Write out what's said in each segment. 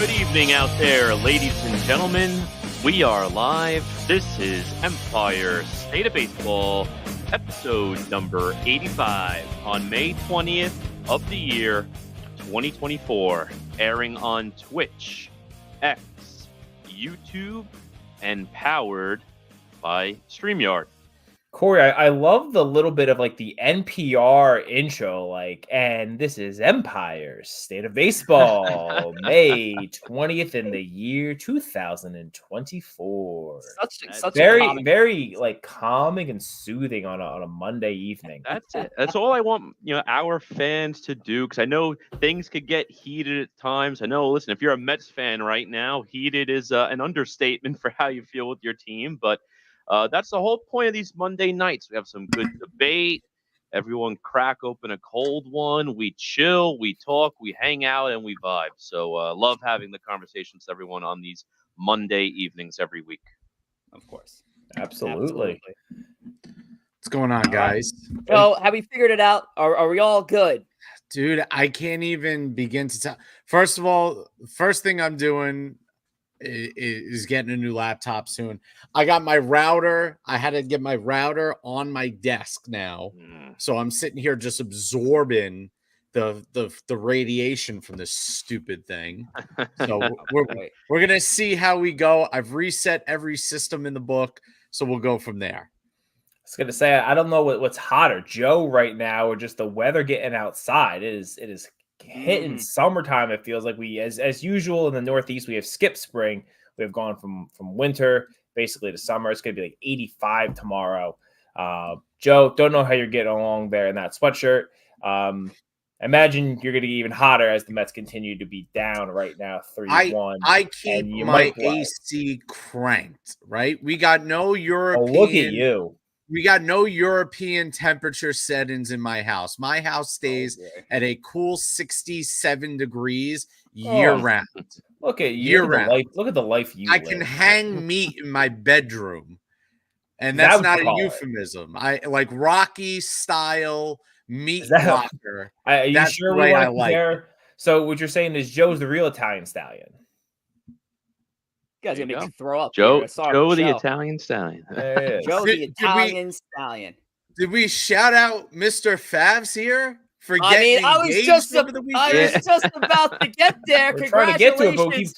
Good evening out there, ladies and gentlemen. We are live. This is Empire State of Baseball, episode number 85 on May 20th of the year 2024, airing on Twitch, X, YouTube, and powered by StreamYard. Corey, I love the little bit of like the NPR intro, and this is Empire State of Baseball, May 20th in the year 2024. Such very like calming and soothing on a Monday evening. That's it. That's all I want, our fans to do, because I know things could get heated at times. I know, listen, if you're a Mets fan right now, heated is an understatement for how you feel with your team, but that's the whole point of these Monday nights. We have some good debate. Everyone crack open a cold one. We chill, we talk, we hang out, and we vibe. So love having the conversations with everyone on these Monday evenings every week. Of course. Absolutely. What's going on, guys? So, have we figured it out? Are we all good? Dude, I can't even begin to tell. First of all, first thing I'm doing is getting a new laptop soon. I got my router. I had to get my router on my desk now. So I'm sitting here just absorbing the radiation from this stupid thing. So we're going to see how we go. I've reset every system in the book, so we'll go from there. I was going to say, I don't know what's hotter, Joe right now, or just the weather getting outside. It is hitting summertime. It feels like we, as usual in the Northeast, we have skipped spring. We have gone from winter basically to summer. It's going to be like 85 tomorrow. Joe, don't know how you're getting along there in that sweatshirt. Imagine you're going to get even hotter as the Mets continue to be down right now, 3-1. I keep my AC cranked, right? We got no European. Oh, look at you. We got no European temperature settings in my house. My house stays at a cool 67 degrees year round. Look at you. Look at the life you live. I can hang meat in my bedroom. And that's not a euphemism. I like Rocky style meat locker. Are you that's sure the way I like it? So what you're saying is Joe's the real Italian stallion. You guys are gonna make me throw up. Joe the Italian stallion. Joe the Italian stallion. Did we shout out Mr. Favs here for getting I was just about to get there. Congratulations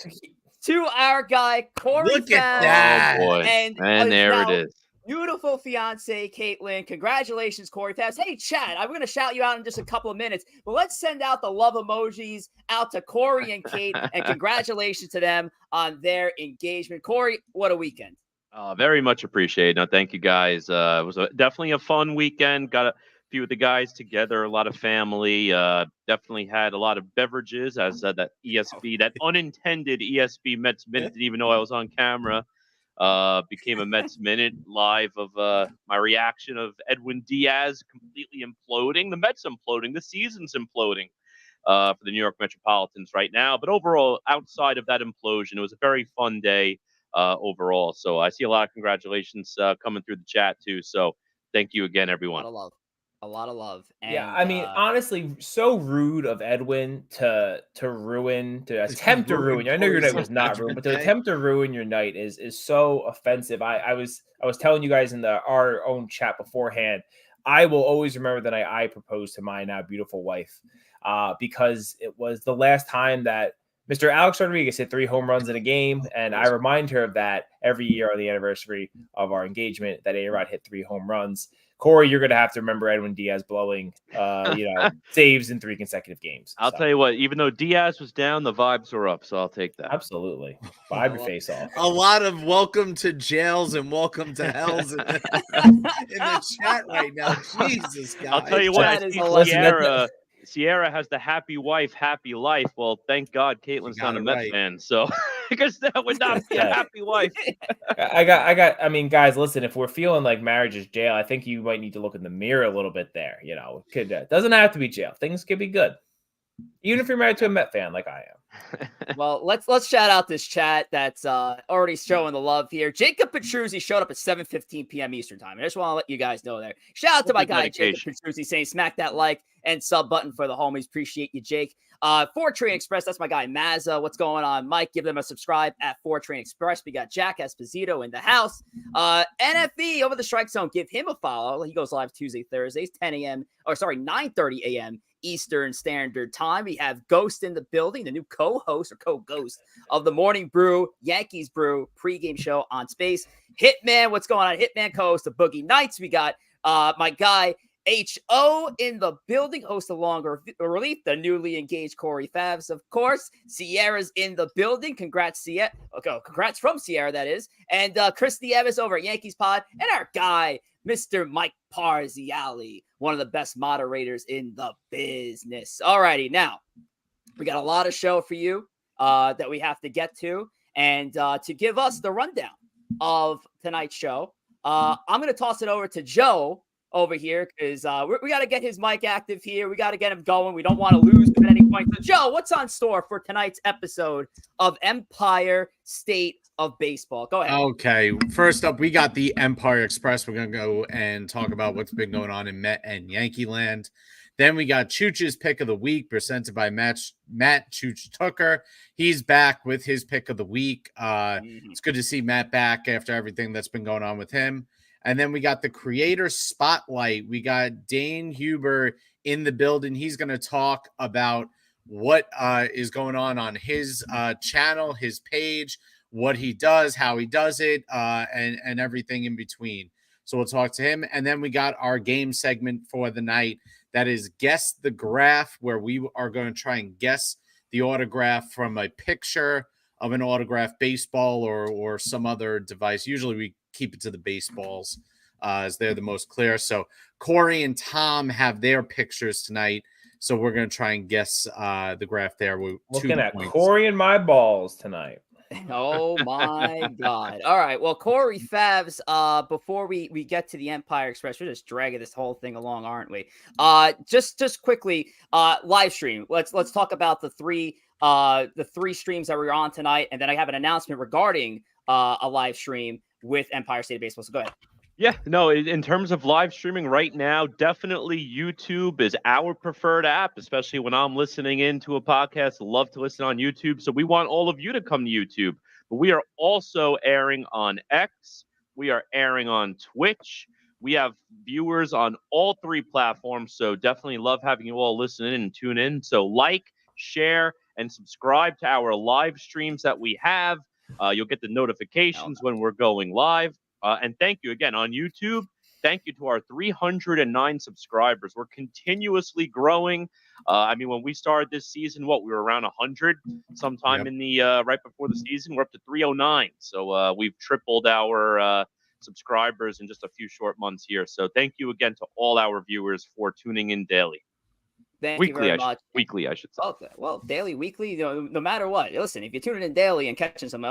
to our guy Corey. Look at that. Oh boy. And there it is. Beautiful fiance, Caitlin. Congratulations, Corey Favs. Hey, Chad, I'm going to shout you out in just a couple of minutes, but let's send out the love emojis out to Corey and Kate, and congratulations to them on their engagement. Corey, what a weekend. Very much appreciated. No, thank you, guys. It was definitely a fun weekend. Got a few of the guys together, a lot of family. Definitely had a lot of beverages, as that ESB, that unintended ESB Mets Minute, didn't even know I was on camera. Became a Mets Minute live of my reaction of Edwin Diaz completely imploding. The Mets imploding. The season's imploding for the New York Metropolitans right now. But overall, outside of that implosion, it was a very fun day overall. So I see a lot of congratulations coming through the chat too. So thank you again, everyone. A lot of love. And, yeah, I mean, honestly, so rude of Edwin to attempt to ruin. I know your night was not ruined, but to attempt to ruin your night is so offensive. I was telling you guys in our own chat beforehand. I will always remember that I proposed to my now beautiful wife because it was the last time that Mr. Alex Rodriguez hit 3 home runs in a game, and I remind her of that every year on the anniversary of our engagement. That A-Rod hit 3 home runs. Corey, you're going to have to remember Edwin Diaz blowing, saves in 3 consecutive games. I'll tell you what, even though Diaz was down, the vibes were up, so I'll take that. Absolutely. Vibe your face off. A lot of welcome to jails and welcome to hells in the chat right now. Jesus, guys. I'll tell you what, Sierra has the happy wife, happy life. Well, thank God Caitlin's not a Mets fan, so because that would not be a happy wife. I mean, guys, listen, if we're feeling like marriage is jail, I think you might need to look in the mirror a little bit there. It doesn't have to be jail. Things could be good. Even if you're married to a Met fan like I am. Well, let's shout out this chat that's already showing the love here. Jacob Petruzzi showed up at 7:15 p.m. Eastern time. I just want to let you guys know there. Shout out to my guy Jacob Petruzzi saying smack that like and sub button for the homies. Appreciate you, Jake. 4 Train Express, that's my guy Mazza. What's going on, Mike? Give them a subscribe at 4 Train Express. We got Jack Esposito in the house. NFE over the strike zone. Give him a follow. He goes live Tuesday, Thursdays, 9:30 a.m. Eastern Standard Time. We have Ghost in the building, the new co-host or co-ghost of the Morning Brew, Yankees Brew pregame show on Space. Hitman, what's going on? Hitman co-host of Boogie Nights. We got my guy H.O. in the building, host of Longer Relief, the newly engaged Corey Favs, of course. Sierra's in the building. Congrats, Sierra. Okay, congrats from Sierra, that is. And Christy Evans over at Yankees Pod. And our guy, Mr. Mike Parziali, one of the best moderators in the business. All righty, now, we got a lot of show for you that we have to get to. And to give us the rundown of tonight's show, I'm going to toss it over to Joe over here because we got to get his mic active here. We got to get him going. We don't want to lose him at any point. So, Joe, what's on store for tonight's episode of Empire State of Baseball? Go ahead. Okay. First up, we got the Empire Express. We're going to go and talk about what's been going on in Met and Yankee land. Then we got Chooch's Pick of the Week presented by Matt Chooch Tucker. He's back with his Pick of the Week. It's good to see Matt back after everything that's been going on with him. And then we got the Creator Spotlight. We got Dayne Huber in the building. He's going to talk about what is going on his channel, his page, what he does, how he does it, and everything in between. So we'll talk to him. And then we got our game segment for the night. That is Guess the Graph, where we are going to try and guess the autograph from a picture of an autographed baseball or some other device. Usually we keep it to the baseballs as they're the most clear. So Corey and Tom have their pictures tonight. So we're going to try and guess the graph there. With looking at Corey and my balls tonight. Oh my God. All right. Well, Corey Favs, before we get to the Empire Express, we're just dragging this whole thing along, aren't we? Just quickly, live stream. Let's talk about the three streams that we're on tonight, and then I have an announcement regarding a live stream with Empire State of Baseball. So go ahead. Yeah, no, in terms of live streaming right now, definitely YouTube is our preferred app, especially when I'm listening into a podcast. Love to listen on YouTube. So we want all of you to come to YouTube. But we are also airing on X. We are airing on Twitch. We have viewers on all 3 platforms. So definitely love having you all listen in and tune in. So like, share, and subscribe to our live streams that we have. You'll get the notifications when we're going live. And thank you again on YouTube. Thank you to our 309 subscribers. We're continuously growing. I mean, when we started this season, we were around 100 sometime in the right before the season. We're up to 309. So we've tripled our subscribers in just a few short months here. So thank you again to all our viewers for tuning in daily. Thank you very much. Weekly, I should say. Well, daily, weekly, no matter what. Listen, if you're tuning in daily and catching some,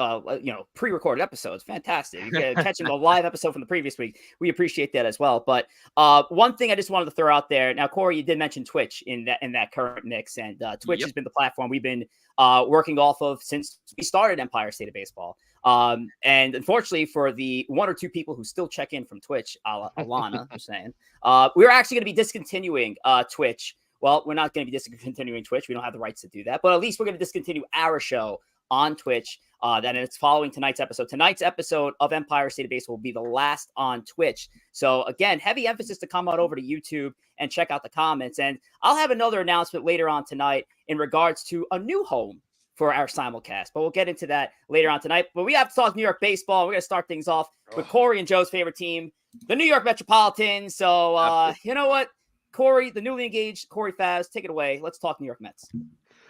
pre-recorded episodes, fantastic. You're catching the live episode from the previous week. We appreciate that as well. But one thing I just wanted to throw out there. Now, Corey, you did mention Twitch in that current mix, and Twitch has been the platform we've been working off of since we started Empire State of Baseball. And unfortunately, for the 1 or 2 people who still check in from Twitch, Alana, I'm saying, we're actually going to be discontinuing Twitch. Well, we're not going to be discontinuing Twitch. We don't have the rights to do that. But at least we're going to discontinue our show on Twitch. Then it's following tonight's episode. Tonight's episode of Empire State of Baseball will be the last on Twitch. So, again, heavy emphasis to come out over to YouTube and check out the comments. And I'll have another announcement later on tonight in regards to a new home for our simulcast. But we'll get into that later on tonight. But we have to talk New York baseball. We're going to start things off with Corey and Joe's favorite team, the New York Metropolitans. So, you know what? Corey, the newly engaged Corey Favs, take it away. Let's talk New York Mets.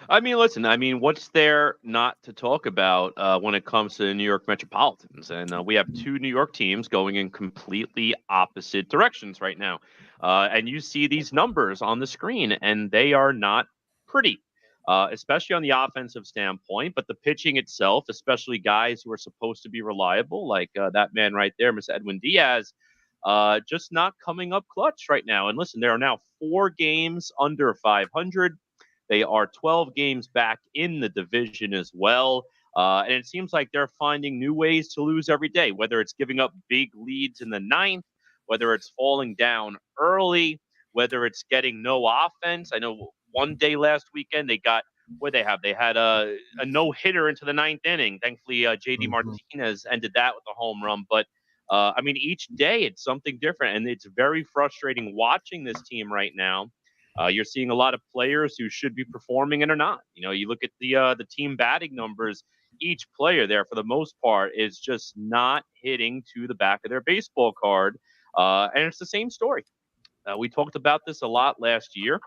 I mean, listen, what's there not to talk about when it comes to the New York Metropolitans? And we have 2 New York teams going in completely opposite directions right now. And you see these numbers on the screen, and they are not pretty, especially on the offensive standpoint. But the pitching itself, especially guys who are supposed to be reliable, like that man right there, Mr. Edwin Diaz, just not coming up clutch right now. And listen, there are now 4 games under 500. They are 12 games back in the division as well. And it seems like they're finding new ways to lose every day, whether it's giving up big leads in the 9th, whether it's falling down early, whether it's getting no offense. I know one day last weekend. They got what they have. They had a no hitter into the ninth inning. Thankfully, JD Martinez ended that with a home run. But I mean, each day it's something different, and it's very frustrating watching this team right now. You're seeing a lot of players who should be performing and are not. You look at the team batting numbers. Each player there, for the most part, is just not hitting to the back of their baseball card, and it's the same story. We talked about this a lot last year.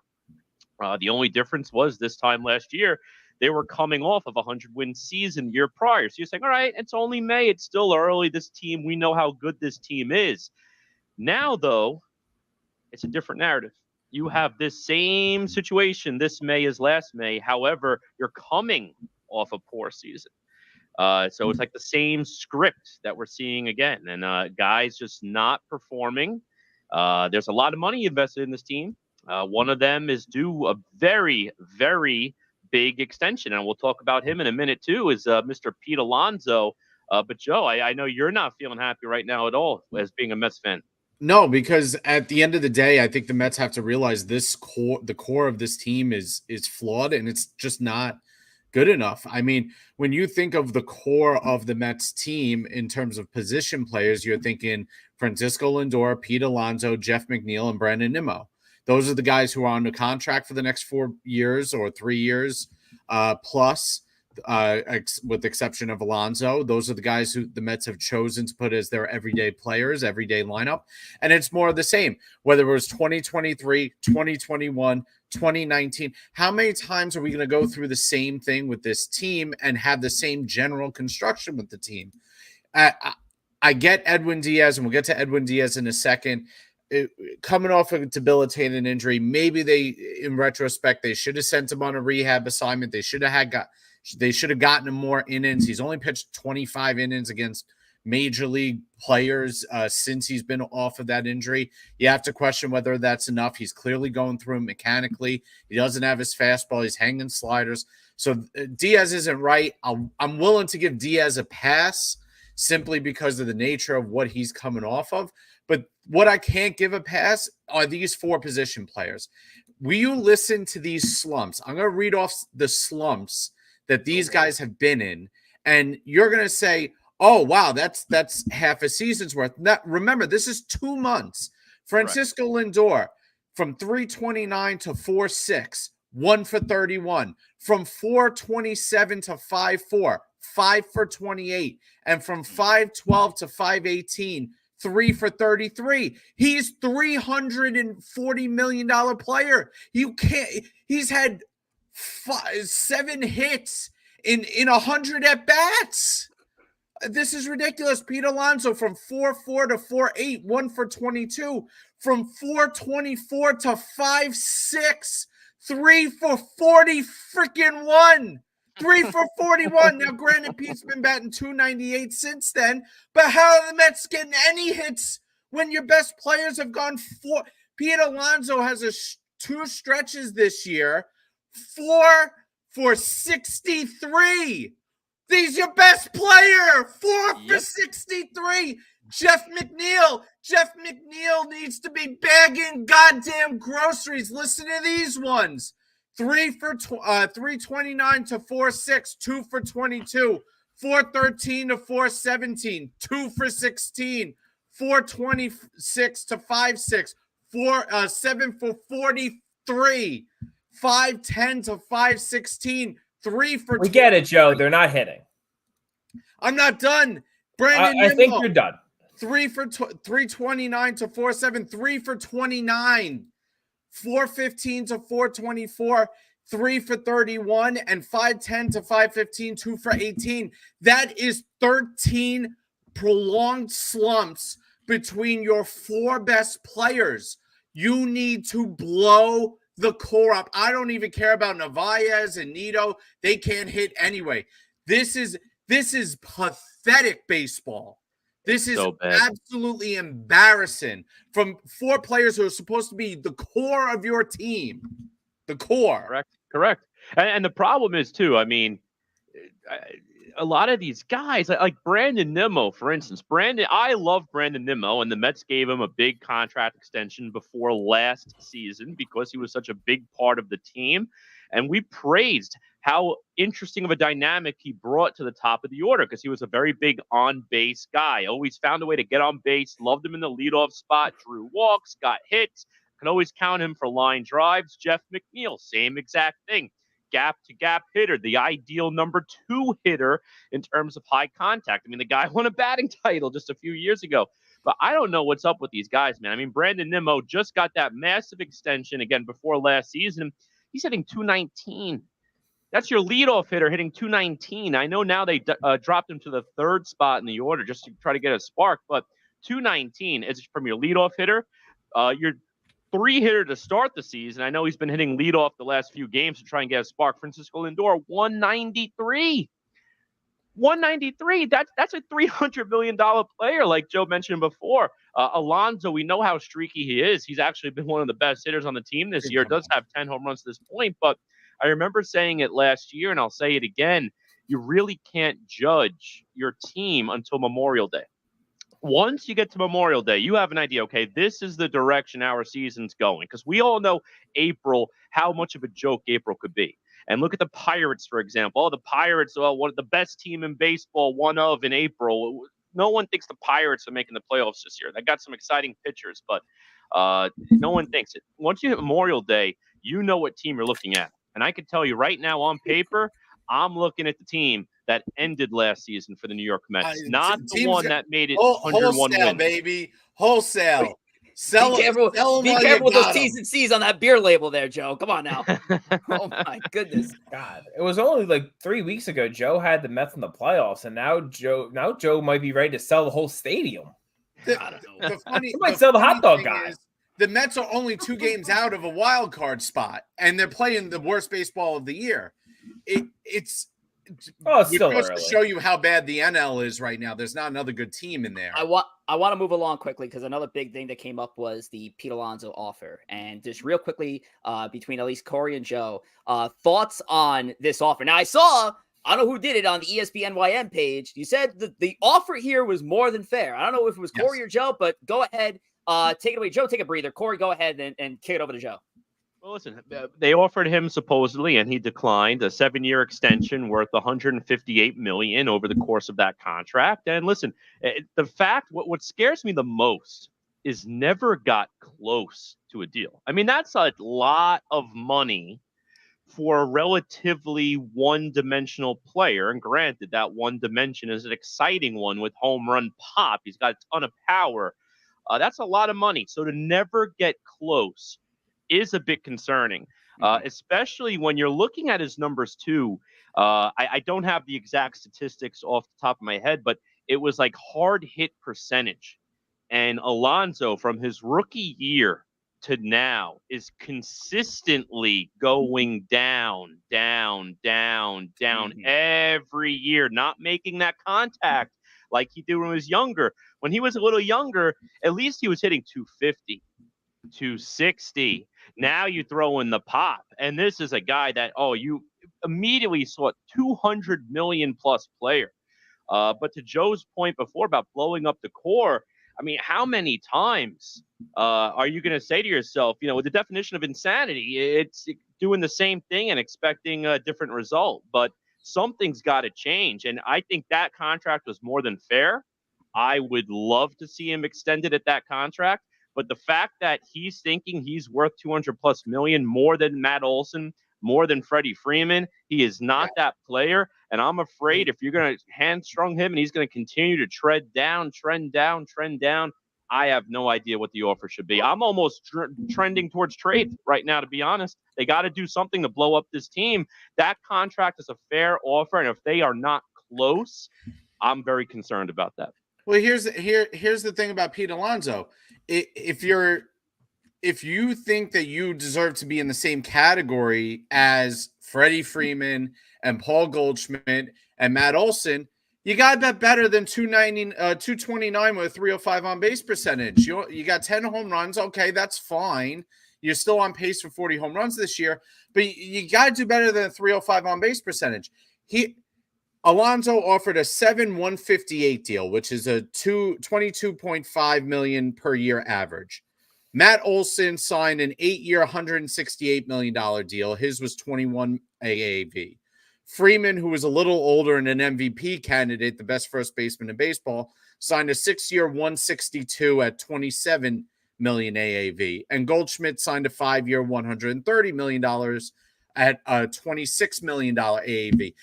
The only difference was this time last year, they were coming off of a 100-win season year prior. So you're saying, all right, it's only May. It's still early. This team, we know how good this team is. Now, though, it's a different narrative. You have this same situation this May as last May. However, you're coming off a poor season. So it's like the same script that we're seeing again. And guys just not performing. There's a lot of money invested in this team. One of them is due a very, very big extension. And we'll talk about him in a minute, too, is Mr. Pete Alonso. But, Joe, I know you're not feeling happy right now at all as being a Mets fan. No, because at the end of the day, I think the Mets have to realize the core of this team is flawed, and it's just not good enough. I mean, when you think of the core of the Mets team in terms of position players, you're thinking Francisco Lindor, Pete Alonso, Jeff McNeil, and Brandon Nimmo. Those are the guys who are on the contract for the next 4 years or 3 years plus. With the exception of Alonso, those are the guys who the Mets have chosen to put as their everyday players, everyday lineup. And it's more of the same, whether it was 2023, 2021, 2019. How many times are we going to go through the same thing with this team and have the same general construction with the team? I get Edwin Diaz, and we'll get to Edwin Diaz in a second. Coming off a debilitating injury, maybe in retrospect, they should have sent him on a rehab assignment. They should have gotten him more innings. He's only pitched 25 innings against major league players since he's been off of that injury. You have to question whether that's enough. He's clearly going through mechanically. He doesn't have his fastball. He's hanging sliders. So Diaz isn't right. I'm willing to give Diaz a pass simply because of the nature of what he's coming off of. But what I can't give a pass are these 4 position players. Will you listen to these slumps? I'm going to read off the slumps that these guys have been in, and you're going to say, oh, wow, that's half a season's worth. Remember, this is 2 months. Francisco Lindor, from 329 to 4.6, 1 for 31. From 427 to 5.4, 5 for 28. And from 512 to 518, 3 for 33. He's $340 million player. He's had 7 hits in 100 at bats. This is ridiculous. Pete Alonso from 4.4 to 4.8, 1 for 22. From 4.24 to 5.6, 3 for 40 freaking 1. 3 for 41. Now, granted, Pete's been batting .298 since then, but how are the Mets getting any hits when your best players have gone 4? Pete Alonso has 2 stretches this year, 4 for 63. He's your best player. 4 for 63. Jeff McNeil needs to be bagging goddamn groceries. Listen to these ones. 3 for 329 to 4.6, 2 for 22, 413 to 417, 2 for 16, 426 to 5.6, 7 for 43, 510 to 516, 3 for. We get it, Joe. They're not hitting. I'm not done. Brandon, I think you're done. 3 for 329 to 4.7, 3 for 29. 415 to 424, 3 for 31, and 510 to 515, 2 for 18. That is 13 prolonged slumps between your 4 best players. You need to blow the core up. I don't even care about Narvaez and Nito. They can't hit anyway. This is pathetic baseball. This is so absolutely embarrassing from 4 players who are supposed to be the core of your team. The core. Correct. And the problem is, too, I mean, a lot of these guys, like Brandon Nimmo, for instance. I love Brandon Nimmo, and the Mets gave him a big contract extension before last season because he was such a big part of the team. And we praised how interesting of a dynamic he brought to the top of the order because he was a very big on-base guy. Always found a way to get on base, loved him in the leadoff spot, drew walks, got hits, can always count him for line drives. Jeff McNeil, same exact thing. Gap-to-gap hitter, the ideal number 2 hitter in terms of high contact. I mean, the guy won a batting title just a few years ago. But I don't know what's up with these guys, man. I mean, Brandon Nimmo just got that massive extension again before last season. He's hitting 219. That's your leadoff hitter hitting 219. I know now they dropped him to the 3rd spot in the order just to try to get a spark, but 219 is from your leadoff hitter. Your 3 hitter to start the season. I know he's been hitting leadoff the last few games to try and get a spark. Francisco Lindor, 193. 193. That's a $300 million player, like Joe mentioned before. Alonso, we know how streaky he is. He's actually been one of the best hitters on the team this year. Does have 10 home runs to this point, but I remember saying it last year, and I'll say it again. You really can't judge your team until Memorial Day. Once you get to Memorial Day, you have an idea, okay, this is the direction our season's going. Because we all know April, how much of a joke April could be. And look at the Pirates, for example. Oh, the Pirates, one of the best team in baseball, one of in April. No one thinks the Pirates are making the playoffs this year. They got some exciting pitchers, but no one thinks it. Once you hit Memorial Day, you know what team you're looking at. And I can tell you right now on paper, I'm looking at the team that ended last season for the New York Mets, not the one that made it 101 wholesale, wins. Baby. Wholesale. Be careful with those T's and C's on that beer label there, Joe. Come on now. Oh, my goodness. God, it was only like 3 weeks ago Joe had the Mets in the playoffs, and now Joe might be ready to sell the whole stadium. I don't know. He might sell the hot dog guy. The Mets are only 2 games out of a wild card spot, and they're playing the worst baseball of the year. It's still supposed early. to show you how bad the NL is right now. There's not another good team in there. I want to move along quickly because another big thing that came up was the Pete Alonso offer. And just real quickly, between at least Corey and Joe, thoughts on this offer. Now, I don't know who did it on the ESPNYM page. You said that the offer here was more than fair. I don't know if it was Corey or Joe, but go ahead. Take it away. Joe, take a breather. Corey, go ahead and kick it over to Joe. Well, listen, they offered him supposedly, and he declined, a 7-year extension worth $158 million over the course of that contract. And listen, the fact, what scares me the most is never got close to a deal. I mean, that's a lot of money for a relatively one-dimensional player. And granted, that one dimension is an exciting one with home run pop. He's got a ton of power. That's a lot of money. So to never get close is a bit concerning, especially when you're looking at his numbers too. I don't have the exact statistics off the top of my head, but it was like hard hit percentage. And Alonso, from his rookie year to now, is consistently going down every year, not making that contact like he did when he was younger. When he was a little younger, at least he was hitting 250. 260. Now you throw in the pop, and this is a guy that you immediately saw 200 million plus player. But to Joe's point before about blowing up the core, I mean, how many times are you going to say to yourself, with the definition of insanity, it's doing the same thing and expecting a different result? But something's got to change, and I think that contract was more than fair. I would love to see him extended at that contract. But the fact that he's thinking he's worth 200 plus million, more than Matt Olson, more than Freddie Freeman, he is not that player. And I'm afraid if you're going to hamstring him and he's going to continue to trend down, I have no idea what the offer should be. I'm almost trending towards trade right now, to be honest. They got to do something to blow up this team. That contract is a fair offer. And if they are not close, I'm very concerned about that. Well, here's the thing about Pete Alonso. If you think that you deserve to be in the same category as Freddie Freeman and Paul Goldschmidt and Matt Olson, you got to bet better than 229 with a 305 on base percentage. You got 10 home runs. Okay, that's fine. You're still on pace for 40 home runs this year, but you got to do better than a 305 on base percentage. Alonso offered a 7/158 deal, which is a 22.5 million per year average. Matt Olson signed an 8-year, $168 million deal. His was 21 AAV. Freeman, who was a little older and an MVP candidate, the best first baseman in baseball, signed a 6-year, 162 at 27 million AAV. And Goldschmidt signed a 5-year, $130 million at a $26 million AAV.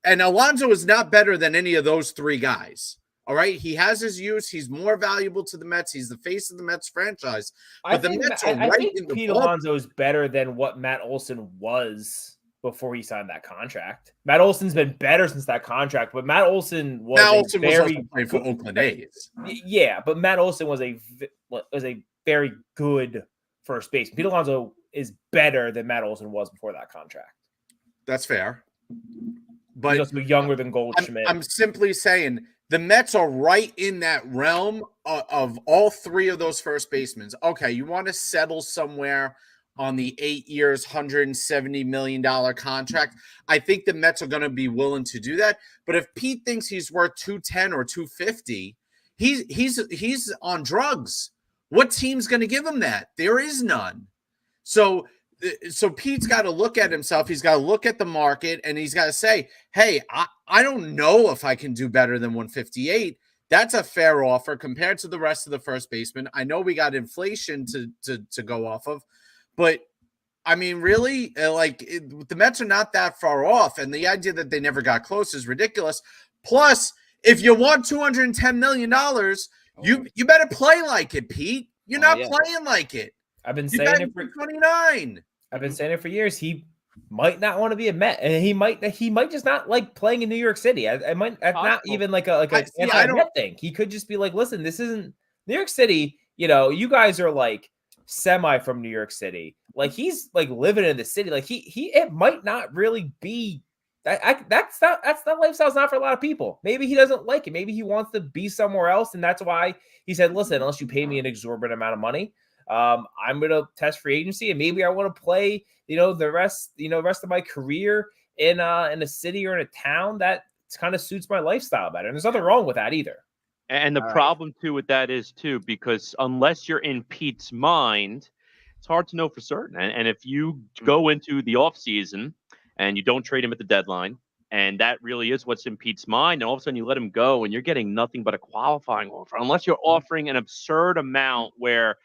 And Alonso is not better than any of those three guys. All right. He has his use. He's more valuable to the Mets. He's the face of the Mets franchise. But the Mets are right in the Pete Alonso is better than what Matt Olson was before he signed that contract. Matt Olson's been better since that contract, but Matt Olson was also playing for Oakland A's. Yeah, but Matt Olson was a very good first baseman. Pete Alonso is better than Matt Olson was before that contract. That's fair. But he's also younger than Goldschmidt. I'm simply saying the Mets are right in that realm of all three of those first basemen. Okay, you want to settle somewhere on the 8 years, $170 million contract. I think the Mets are going to be willing to do that. But if Pete thinks he's worth 210 or 250, he's on drugs. What team's going to give him that? There is none. So Pete's got to look at himself. He's got to look at the market, and he's got to say, hey, I don't know if I can do better than 158. That's a fair offer compared to the rest of the first baseman. I know we got inflation to go off of, but I mean, really, the Mets are not that far off, and the idea that they never got close is ridiculous. Plus, if you want $210 million, you better play like it, Pete. You're not playing like it. I've been saying it for 29. I've been saying it for years. He might not want to be a Met, and he might just not like playing in New York City. I might not even like a anti-Met thing. He could just be like, listen, this isn't New York City. You know, you guys are like semi from New York City. Like he's like living in the city. Like it might not really be that lifestyle's not for a lot of people. Maybe he doesn't like it. Maybe he wants to be somewhere else, and that's why he said, listen, unless you pay me an exorbitant amount of money, I'm going to test free agency, and maybe I want to play, the rest of my career in a city or in a town that kind of suits my lifestyle better. And there's nothing wrong with that either. And the problem too with that is too, because unless you're in Pete's mind, it's hard to know for certain. And if you go into the offseason and you don't trade him at the deadline, and that really is what's in Pete's mind, and all of a sudden you let him go and you're getting nothing but a qualifying offer, unless you're offering an absurd amount where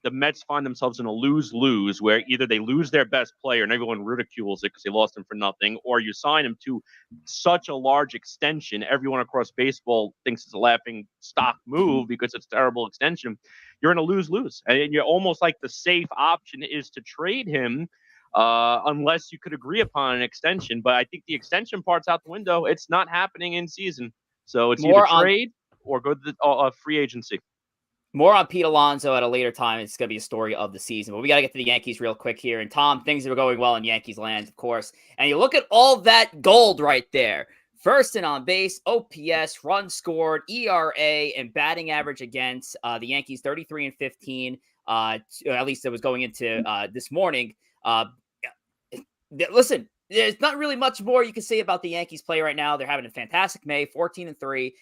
the Mets find themselves in a lose-lose, where either they lose their best player and everyone ridicules it because they lost him for nothing, or you sign him to such a large extension, everyone across baseball thinks it's a laughing stock move because it's a terrible extension. You're in a lose-lose. And you're almost like the safe option is to trade him unless you could agree upon an extension. But I think the extension part's out the window. It's not happening in season. So it's either trade or go to the free agency. More on Pete Alonso at a later time. It's going to be a story of the season. But we got to get to the Yankees real quick here. And Tom, things are going well in Yankees land, of course. And you look at all that gold right there. First and on base, OPS, runs scored, ERA, and batting average against the Yankees, 33-15. At least it was going into this morning. Listen, there's not really much more you can say about the Yankees play right now. They're having a fantastic May, 14-3.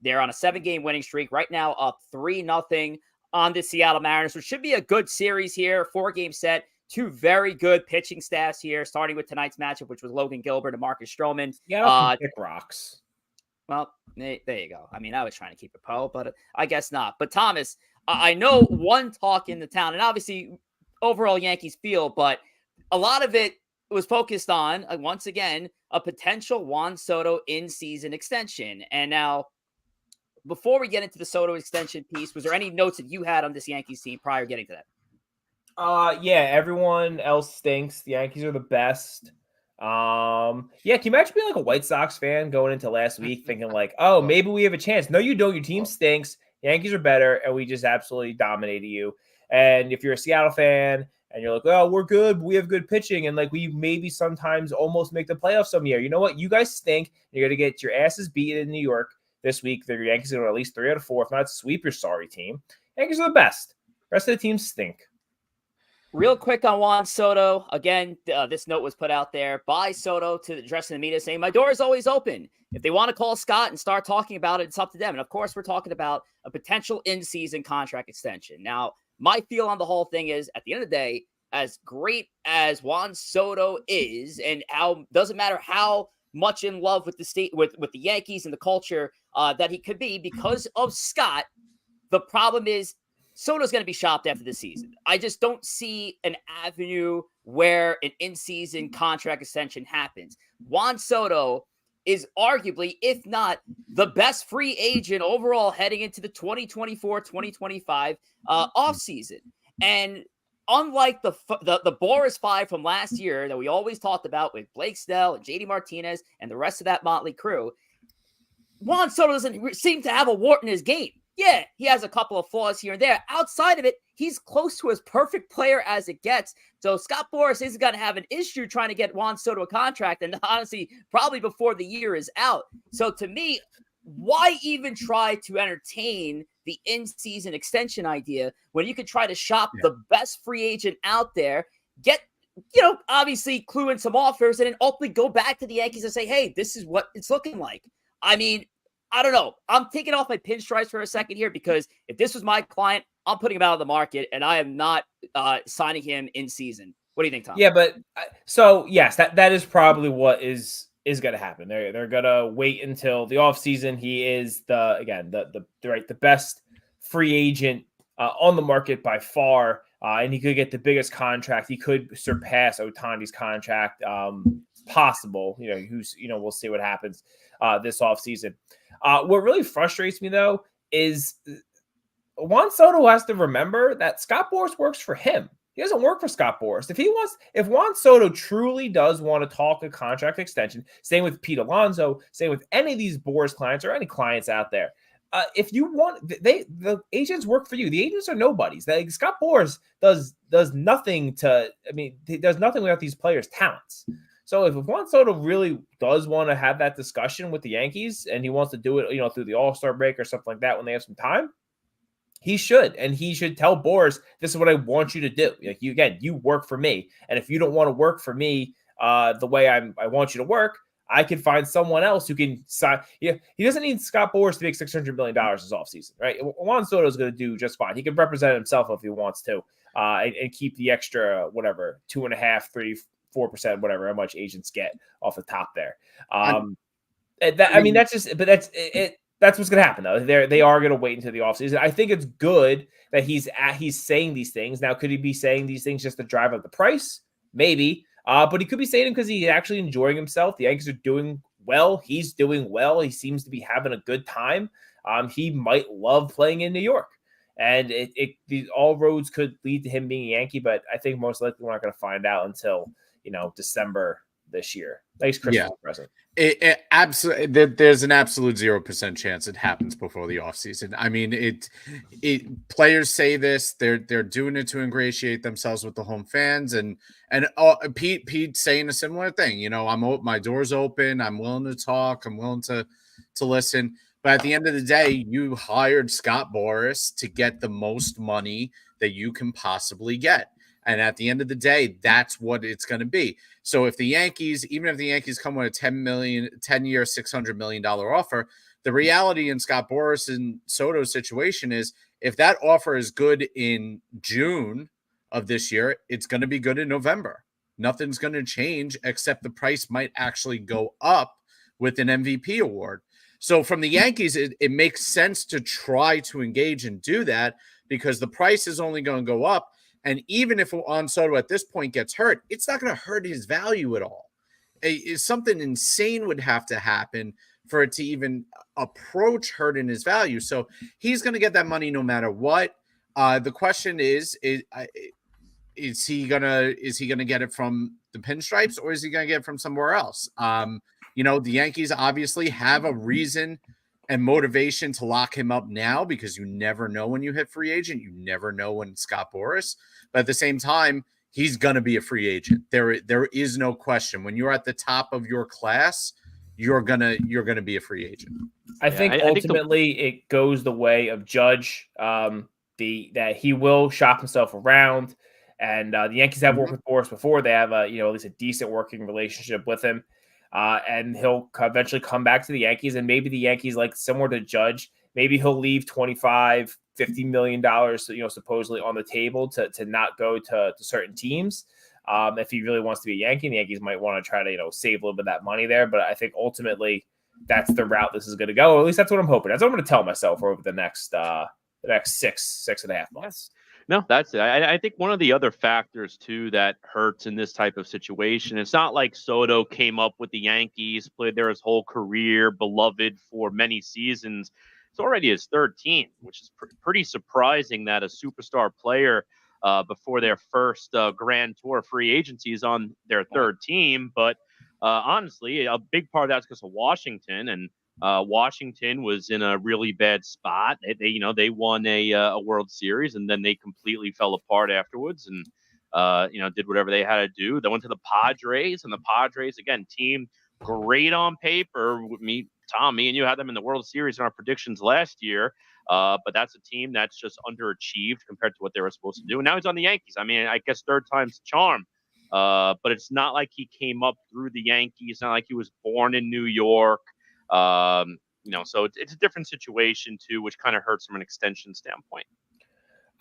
They're on a 7-game winning streak right now, up 3-0 on the Seattle Mariners, which should be a good series here. 4-game set, two very good pitching staffs here, starting with tonight's matchup, which was Logan Gilbert and Marcus Stroman. Yeah, pick rocks. Well, there you go. I mean, I was trying to keep it pro, but I guess not. But Thomas, I know one talk in the town, and obviously overall Yankees feel, but a lot of it was focused on, once again, a potential Juan Soto in-season extension. And now, before we get into the Soto extension piece, was there any notes that you had on this Yankees team prior to getting to that? Yeah, everyone else stinks. The Yankees are the best. Can you imagine being like a White Sox fan going into last week thinking like, oh, maybe we have a chance? No, you don't. Your team stinks. Yankees are better, and we just absolutely dominated you. And if you're a Seattle fan and you're like, oh, we're good, we have good pitching, and like we maybe sometimes almost make the playoffs some year. You know what? You guys stink. You're going to get your asses beat in New York this week. The Yankees are going to at least 3 out of 4. If not, sweep your sorry team. Yankees are the best. The rest of the teams stink. Real quick on Juan Soto. Again, this note was put out there by Soto to addressing the media saying, my door is always open. If they want to call Scott and start talking about it, it's up to them. And of course, we're talking about a potential in-season contract extension. Now, my feel on the whole thing is, at the end of the day, as great as Juan Soto is, and how doesn't matter how much in love with the state, with the Yankees and the culture that he could be because of Scott, the problem is Soto's going to be shopped after the season. I just don't see an avenue where an in-season contract extension happens. Juan Soto is arguably, if not the best free agent overall heading into the 2024-2025 offseason. And unlike the Boris Five from last year that we always talked about with Blake Snell and JD Martinez and the rest of that motley crew, Juan Soto doesn't seem to have a wart in his game. Yeah, he has a couple of flaws here and there. Outside of it, he's close to as perfect player as it gets. So Scott Boras isn't going to have an issue trying to get Juan Soto a contract, and honestly, probably before the year is out. So to me, why even try to entertain the in-season extension idea when you could try to shop the best free agent out there, get, obviously clue in some offers, and then ultimately go back to the Yankees and say, hey, this is what it's looking like. I mean, I don't know. I'm taking off my pinstripes for a second here because if this was my client, I'm putting him out of the market, and I am not signing him in season. What do you think, Tom? Yeah, but so yes, that is probably what is going to happen. They're going to wait until the offseason. He is the best free agent on the market by far, and he could get the biggest contract. He could surpass Ohtani's contract. Possible, we'll see what happens this offseason. What really frustrates me, though, is Juan Soto has to remember that Scott Boras works for him. He doesn't work for Scott Boras. If Juan Soto truly does want to talk a contract extension, same with Pete Alonso, same with any of these Boras clients or any clients out there, if you want, the agents work for you. The agents are nobodies. Scott Boras does nothing he does nothing without these players' talents. So if Juan Soto really does want to have that discussion with the Yankees and he wants to do it, through the All-Star break or something like that when they have some time, he should. And he should tell Boras, this is what I want you to do. Like, you work for me. And if you don't want to work for me the way I want you to work, I can find someone else who can sign. Yeah, he doesn't need Scott Boras to make $600 million this offseason, right? Juan Soto is going to do just fine. He can represent himself if he wants to and keep the extra, 2.5%, 3%, 4%, whatever, how much agents get off the top there. That's what's going to happen, though. They are going to wait until the offseason. I think it's good that he's saying these things. Now, could he be saying these things just to drive up the price? Maybe. But he could be saying them because he's actually enjoying himself. The Yankees are doing well. He's doing well. He seems to be having a good time. He might love playing in New York. And all roads could lead to him being a Yankee, but I think most likely we're not going to find out until December this year. Nice Christmas present. Absolutely. There's an absolute 0% chance it happens before the offseason. I mean, players say this. They're doing it to ingratiate themselves with the home fans, and Pete saying a similar thing. My door's open. I'm willing to talk. I'm willing to listen. But at the end of the day, you hired Scott Boras to get the most money that you can possibly get. And at the end of the day, that's what it's going to be. So if the Yankees, even if the Yankees come with a 10-year, $600 million offer, the reality in Scott Boras and Soto's situation is if that offer is good in June of this year, it's going to be good in November. Nothing's going to change except the price might actually go up with an MVP award. So from the Yankees, it makes sense to try to engage and do that because the price is only going to go up. And even if Juan Soto at this point gets hurt, it's not going to hurt his value at all. Something insane would have to happen for it to even approach hurting his value. So he's going to get that money no matter what. The question is he gonna get it from the pinstripes or is he gonna get it from somewhere else? The Yankees obviously have a reason and motivation to lock him up now because you never know when you hit free agent. You never know when Scott Boras. But at the same time, he's going to be a free agent. There is no question. When you're at the top of your class, you're gonna be a free agent. I think ultimately it goes the way of Judge. That he will shop himself around, And the Yankees have worked with Boris before. They have at least a decent working relationship with him. And he'll eventually come back to the Yankees, and maybe the Yankees, like similar to Judge, maybe he'll leave $25-50 million, supposedly on the table to not go to certain teams. If he really wants to be a Yankee, the Yankees might want to try to save a little bit of that money there. But I think ultimately that's the route this is going to go. Or at least that's what I'm hoping. That's what I'm going to tell myself over the next 6.5 months. No, that's it. I think one of the other factors, too, that hurts in this type of situation, it's not like Soto came up with the Yankees, played there his whole career, beloved for many seasons. It's already his third team, which is pretty surprising that a superstar player before their first Grand Tour free agency is on their third team. But honestly, a big part of that's because of Washington, and Washington was in a really bad spot. They won a World Series, and then they completely fell apart afterwards, and did whatever they had to do. They went to the Padres, and the Padres, again, team great on paper. Tom, me and you had them in the World Series in our predictions last year, but that's a team that's just underachieved compared to what they were supposed to do. And now he's on the Yankees. I mean, I guess third time's the charm, but it's not like he came up through the Yankees. It's not like he was born in New York. So it's a different situation too, which kind of hurts from an extension standpoint.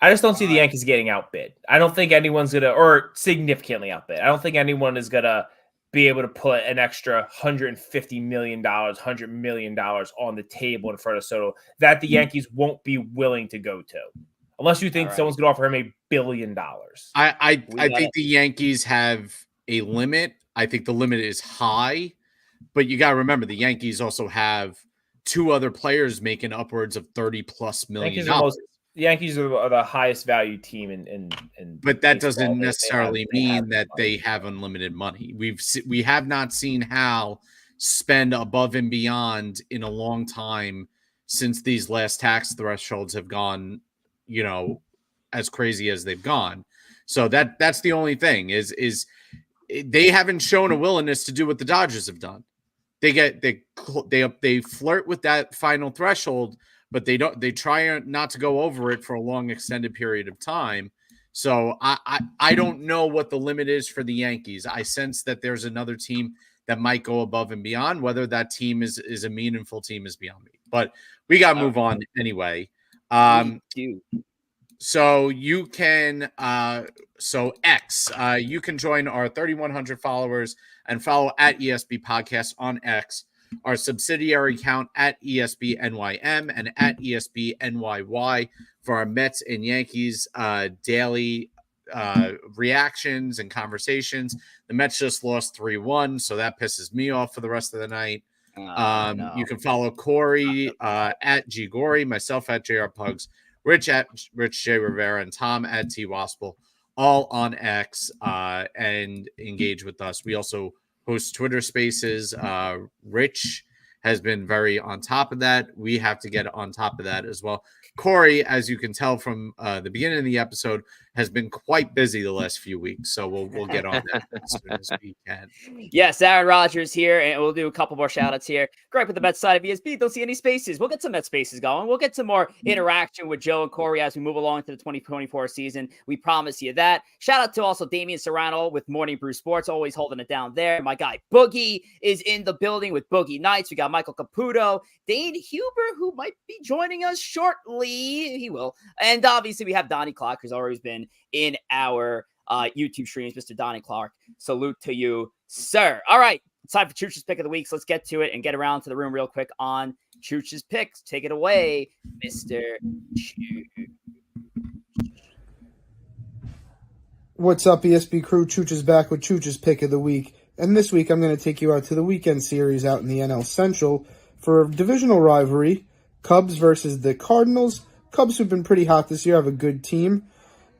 I just don't see the Yankees getting outbid. I don't think anyone's or significantly outbid. I don't think anyone is gonna be able to put an extra $150 million, $100 million on the table in front of Soto that the Yankees won't be willing to go to, unless you think someone's gonna offer him $1 billion. I think the Yankees have a limit. I think the limit is high. But you got to remember, the Yankees also have two other players making upwards of $30+ million. The Yankees are the highest value team in but that doesn't necessarily mean that they have unlimited money. We have not seen Hal spend above and beyond in a long time since these last tax thresholds have gone, as crazy as they've gone. So that's the only thing is they haven't shown a willingness to do what the Dodgers have done. They flirt with that final threshold, but they try not to go over it for a long extended period of time. So I don't know what the limit is for the Yankees. I sense that there's another team that might go above and beyond. Whether that team is a meaningful team is beyond me. But we got to move on anyway. So you can you can join our 3,100 followers and follow at ESB Podcast on X, our subsidiary account at ESB NYM and at ESB NYY for our Mets and Yankees daily reactions and conversations. The Mets just lost 3-1, so that pisses me off for the rest of the night. No. You can follow Corey at G Gory, myself at JR Pugs, Rich at Rich J Rivera, and Tom at T Wospil, all on X, and engage with us. We also host Twitter Spaces. Rich has been very on top of that. We have to get on top of that as well. Corey, as you can tell from the beginning of the episode, has been quite busy the last few weeks, so we'll get on that as soon as we can. Yes, Aaron Rodgers here, and we'll do a couple more shout-outs here. Great with the Mets side of ESB. Don't see any spaces. We'll get some Mets spaces going. We'll get some more interaction with Joe and Corey as we move along to the 2024 season. We promise you that. Shout-out to also Damian Serrano with Morning Brew Sports, always holding it down there. My guy Boogie is in the building with Boogie Nights. We got Michael Caputo, Dayne Huber, who might be joining us shortly. He will. And obviously we have Donnie Clark, who's always been in our YouTube streams. Mr. Donnie Clark, salute to you, sir. All right, it's time for Chooch's Pick of the Week. So let's get to it and get around to the room real quick on Chooch's Picks. Take it away, Mr. Chooch. What's up, ESB crew? Chooch is back with Chooch's Pick of the Week. And this week I'm going to take you out to the weekend series out in the NL Central for a divisional rivalry. Cubs versus the Cardinals. Cubs, who've been pretty hot this year, have a good team.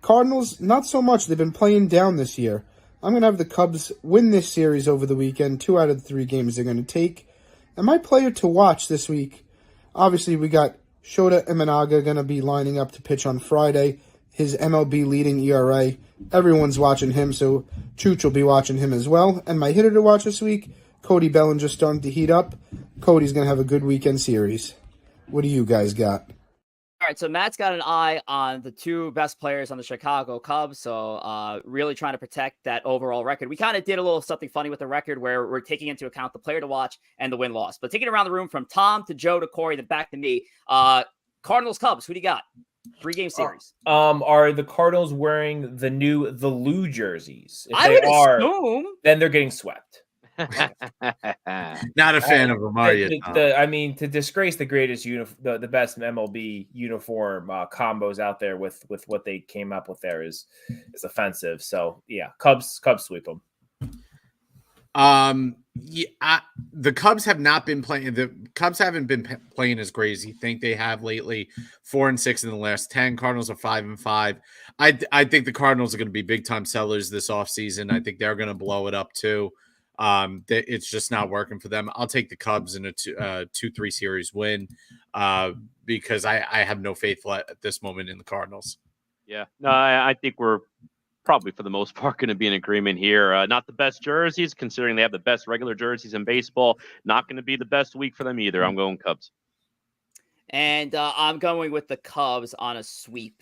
Cardinals, not so much. They've been playing down this year. I'm going to have the Cubs win this series over the weekend. 2 out of the 3 games they're going to take. And my player to watch this week, obviously we got Shota Imanaga going to be lining up to pitch on Friday. His MLB leading ERA. Everyone's watching him, so Chooch will be watching him as well. And my hitter to watch this week, Cody Bellinger's starting to heat up. Cody's going to have a good weekend series. What do you guys got? right, so Matt's got an eye on the two best players on the Chicago Cubs, so really trying to protect that overall record. We kind of did a little something funny with the record where we're taking into account the player to watch and the win-loss. But taking it around the room from Tom to Joe to Corey, then back to me. Cardinals Cubs, who do you got? 3-game series. Are the Cardinals wearing the Lou jerseys? If I they would are, assume. then they're getting swept. Not a fan of them, are you? I mean, to disgrace the greatest the best MLB uniform combos out there with what they came up with there is offensive. So yeah, Cubs sweep them. Yeah, the Cubs have not been playing. The Cubs haven't been playing as great as you think they have lately. 4-6 in the last 10. Cardinals are 5-5. I think the Cardinals are going to be big time sellers this offseason. I think they're going to blow it up too. It's just not working for them. I'll take the Cubs in a 2-3 series win because I have no faith at this moment in the Cardinals. Yeah, no, I think we're probably for the most part going to be in agreement here. Not the best jerseys, considering they have the best regular jerseys in baseball. Not going to be the best week for them either. I'm going Cubs. And I'm going with the Cubs on a sweep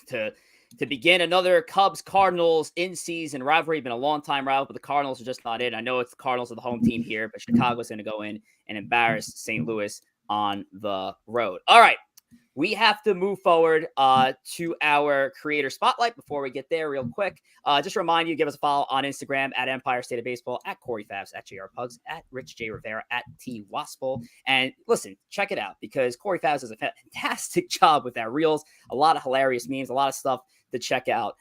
to begin another Cubs-Cardinals in-season rivalry. Been a long-time rival, but the Cardinals are just not in. I know it's the Cardinals are the home team here, but Chicago's going to go in and embarrass St. Louis on the road. All right. We have to move forward to our creator spotlight. Before we get there, real quick, just remind you, give us a follow on Instagram at Empire State of Baseball, at Corey Favs, at JR Pugs, at Rich J. Rivera, at T Wospil. And listen, check it out because Corey Favs does a fantastic job with our reels. A lot of hilarious memes, a lot of stuff to check out.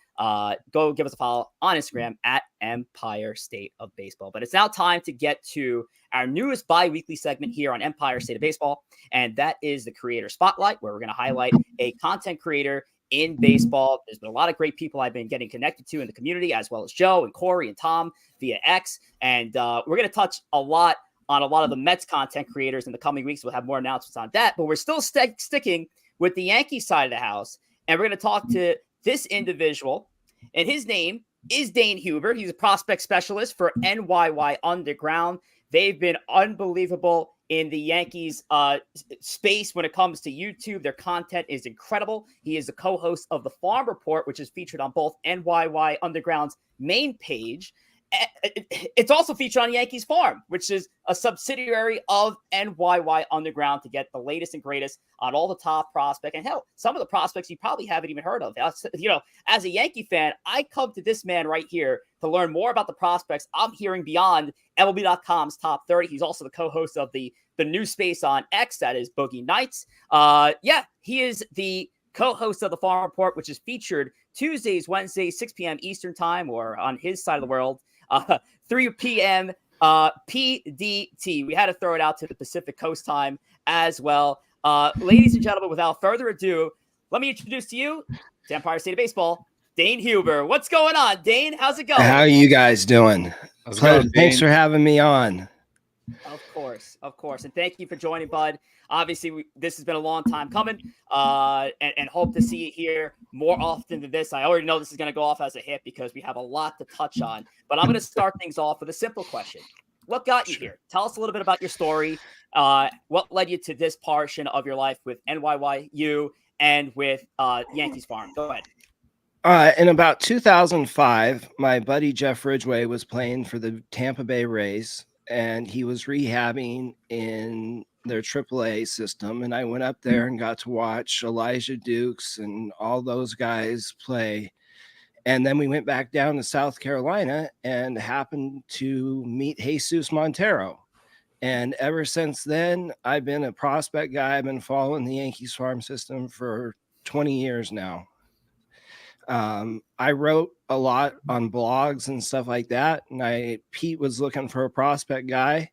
Go give us a follow on Instagram at Empire State of Baseball. But it's now time to get to our newest bi-weekly segment here on Empire State of Baseball, and that is the Creator Spotlight, where we're going to highlight a content creator in baseball. There's been a lot of great people I've been getting connected to in the community, as well as Joe and Corey and Tom via X, and we're going to touch a lot on a lot of the Mets content creators in the coming weeks. We'll have more announcements on that, but we're still sticking with the Yankees side of the house, and we're going to talk to this individual, and his name is Dayne Huber. He's a prospect specialist for NYY Underground. They've been unbelievable in the Yankees space when it comes to YouTube. Their content is incredible. He is the co-host of the Farm Report, which is featured on both NYY Underground's main page. It's also featured on Yankees Farm, which is a subsidiary of NYY Underground, to get the latest and greatest on all the top prospect. And hell, some of the prospects you probably haven't even heard of. You know, as a Yankee fan, I come to this man right here to learn more about the prospects I'm hearing beyond MLB.com's top 30. He's also the co-host of the new space on X, that is Boogie Nights. He is the co-host of the Farm Report, which is featured Tuesdays, Wednesdays, 6 p.m. Eastern time, or on his side of the world, 3 p.m. PDT. We had to throw it out to the Pacific Coast time as well. Ladies and gentlemen, without further ado, let me introduce to you to Empire State of Baseball, Dayne Huber. What's going on, Dayne? How's it going? How are you guys doing? Thanks for having me on. Of course. And thank you for joining, bud. Obviously, this has been a long time coming, and hope to see you here more often than this. I already know this is going to go off as a hit because we have a lot to touch on. But I'm going to start things off with a simple question. What got you here? Tell us a little bit about your story. What led you to this portion of your life with NYYU and with Yankees Farm? Go ahead. In about 2005, my buddy Jeff Ridgway was playing for the Tampa Bay Rays, and he was rehabbing in their AAA system. And I went up there and got to watch Elijah Dukes and all those guys play. And then we went back down to South Carolina and happened to meet Jesus Montero. And ever since then, I've been a prospect guy. I've been following the Yankees farm system for 20 years now. I wrote a lot on blogs and stuff like that. And Pete was looking for a prospect guy,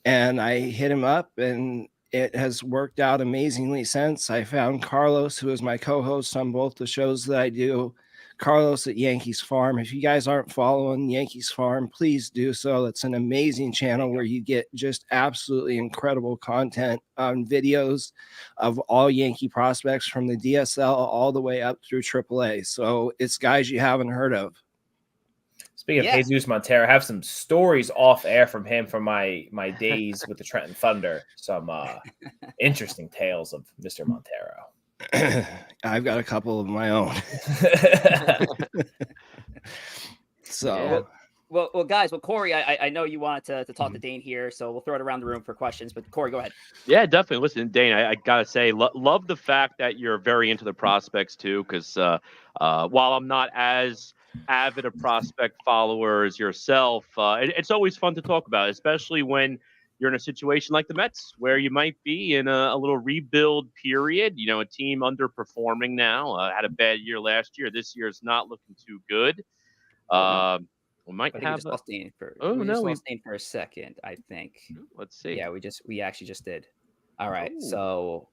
and I hit him up, and it has worked out amazingly since. I found Carlos, who is my co-host on both the shows that I do. Carlos at Yankees Farm. If you guys aren't following Yankees Farm, please do so. It's an amazing channel where you get just absolutely incredible content on videos of all Yankee prospects from the DSL all the way up through AAA. So it's guys you haven't heard of. Speaking of Jesus Montero, I have some stories off air from him from my days with the Trenton Thunder. Some interesting tales of Mr. Montero. I've got a couple of my own. So, well, guys. Well, Corey, I know you wanted to talk to Dayne here, so we'll throw it around the room for questions. But Corey, go ahead. Yeah, definitely. Listen, Dayne, I gotta say, love the fact that you're very into the prospects too, because while I'm not as avid a prospect follower as yourself, it's always fun to talk about, especially when you're in a situation like the Mets, where you might be in a little rebuild period. You know, a team underperforming now, had a bad year last year. This year is not looking too good. We might have. We just lost Dayne for. Lost Dayne for a second, I think. Let's see. Yeah, we actually just did. All right, so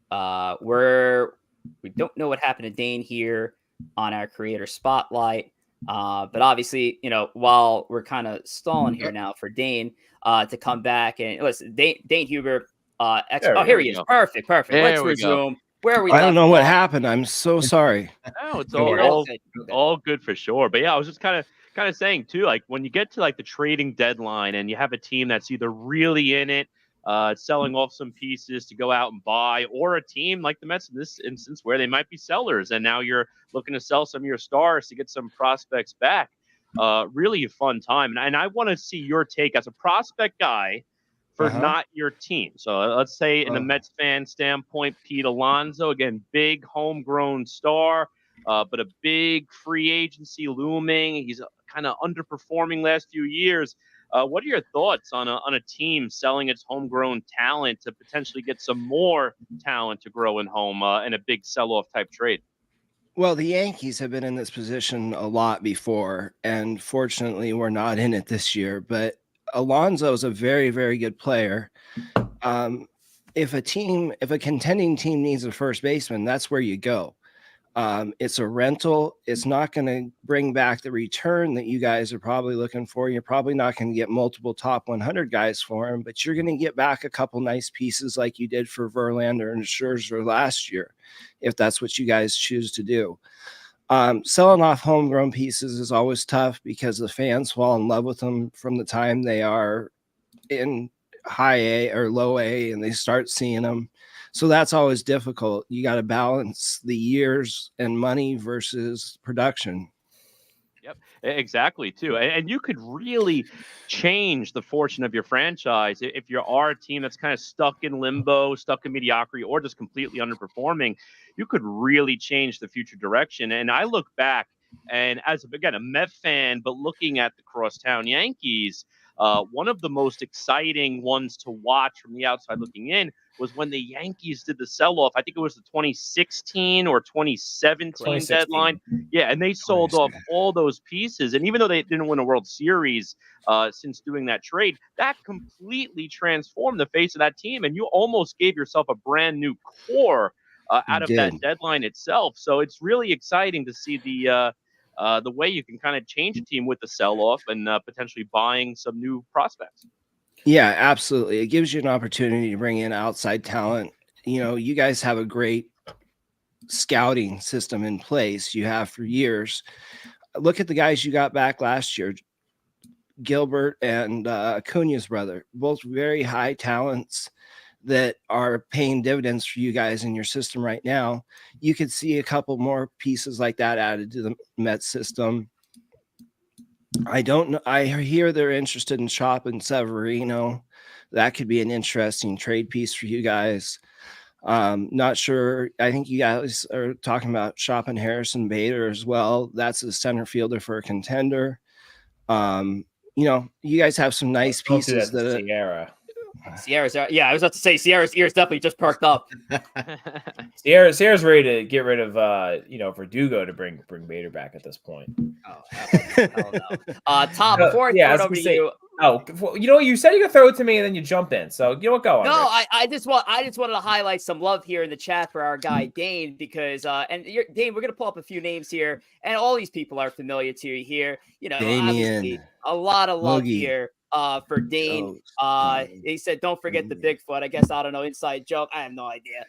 we don't know what happened to Dayne here on our creator spotlight. But obviously, you know, while we're kind of stalling here now for Dayne to come back and listen, Dayne Huber. Here he is. Perfect. Let's resume. Where are we? I don't know what happened. I'm so sorry. No, it's all good for sure. But yeah, I was just kind of saying too, like when you get to like the trading deadline and you have a team that's either really in it, selling off some pieces to go out and buy, or a team like the Mets in this instance where they might be sellers and now you're looking to sell some of your stars to get some prospects back. Really a fun time. And I want to see your take as a prospect guy for not your team. So let's say in the Mets fan standpoint, Pete Alonso, again, big homegrown star, but a big free agency looming. He's kind of underperforming last few years. What are your thoughts on a team selling its homegrown talent to potentially get some more talent to grow in home in a big sell-off type trade? Well, the Yankees have been in this position a lot before, and fortunately, we're not in it this year. But Alonso is a very, very good player. If a contending team needs a first baseman, that's where you go. It's a rental. It's not going to bring back the return that you guys are probably looking for. You're probably not going to get multiple top 100 guys for him, but you're going to get back a couple nice pieces like you did for Verlander and Scherzer last year, if that's what you guys choose to do. Selling off homegrown pieces is always tough because the fans fall in love with them from the time they are in high A or low A and they start seeing them. So that's always difficult. You got to balance the years and money versus production. Yep, exactly, too. And you could really change the fortune of your franchise if you are a team that's kind of stuck in limbo, stuck in mediocrity, or just completely underperforming. You could really change the future direction. And I look back, and as, again, a Met fan, but looking at the crosstown Yankees, one of the most exciting ones to watch from the outside looking in was when the Yankees did the sell-off. I think it was the 2016 or 2017 deadline. Yeah, and they sold off all those pieces. And even though they didn't win a World Series since doing that trade, that completely transformed the face of that team. And you almost gave yourself a brand new core out of that deadline itself. So it's really exciting to see the way you can kind of change a team with the sell-off and potentially buying some new prospects. Yeah, absolutely. It gives you an opportunity to bring in outside talent. You know, you guys have a great scouting system in place. You have for years. Look at the guys you got back last year, Gilbert and Acuña's brother, both very high talents that are paying dividends for you guys in your system right now. You could see a couple more pieces like that added to the Mets system. I don't know. I hear they're interested in shopping Severino. That could be an interesting trade piece for you guys. Not sure. I think you guys are talking about shopping Harrison Bader as well. That's a center fielder for a contender. You know, you guys have some nice pieces that Sierra's, yeah, I was about to say Sierra's ears definitely just perked up. Sierra's ready to get rid of Verdugo to bring Bader back at this point. Oh, hell no. Tom, before I throw it over to you. Oh, you know, you said you could throw it to me and then you jump in. So you know what, go on. No, I just wanted to highlight some love here in the chat for our guy Dayne, because Dayne, we're gonna pull up a few names here, and all these people are familiar to you here. You know, obviously a lot of love here. For Dayne, he said, "Don't forget the Bigfoot." I guess I don't know, inside joke. I have no idea.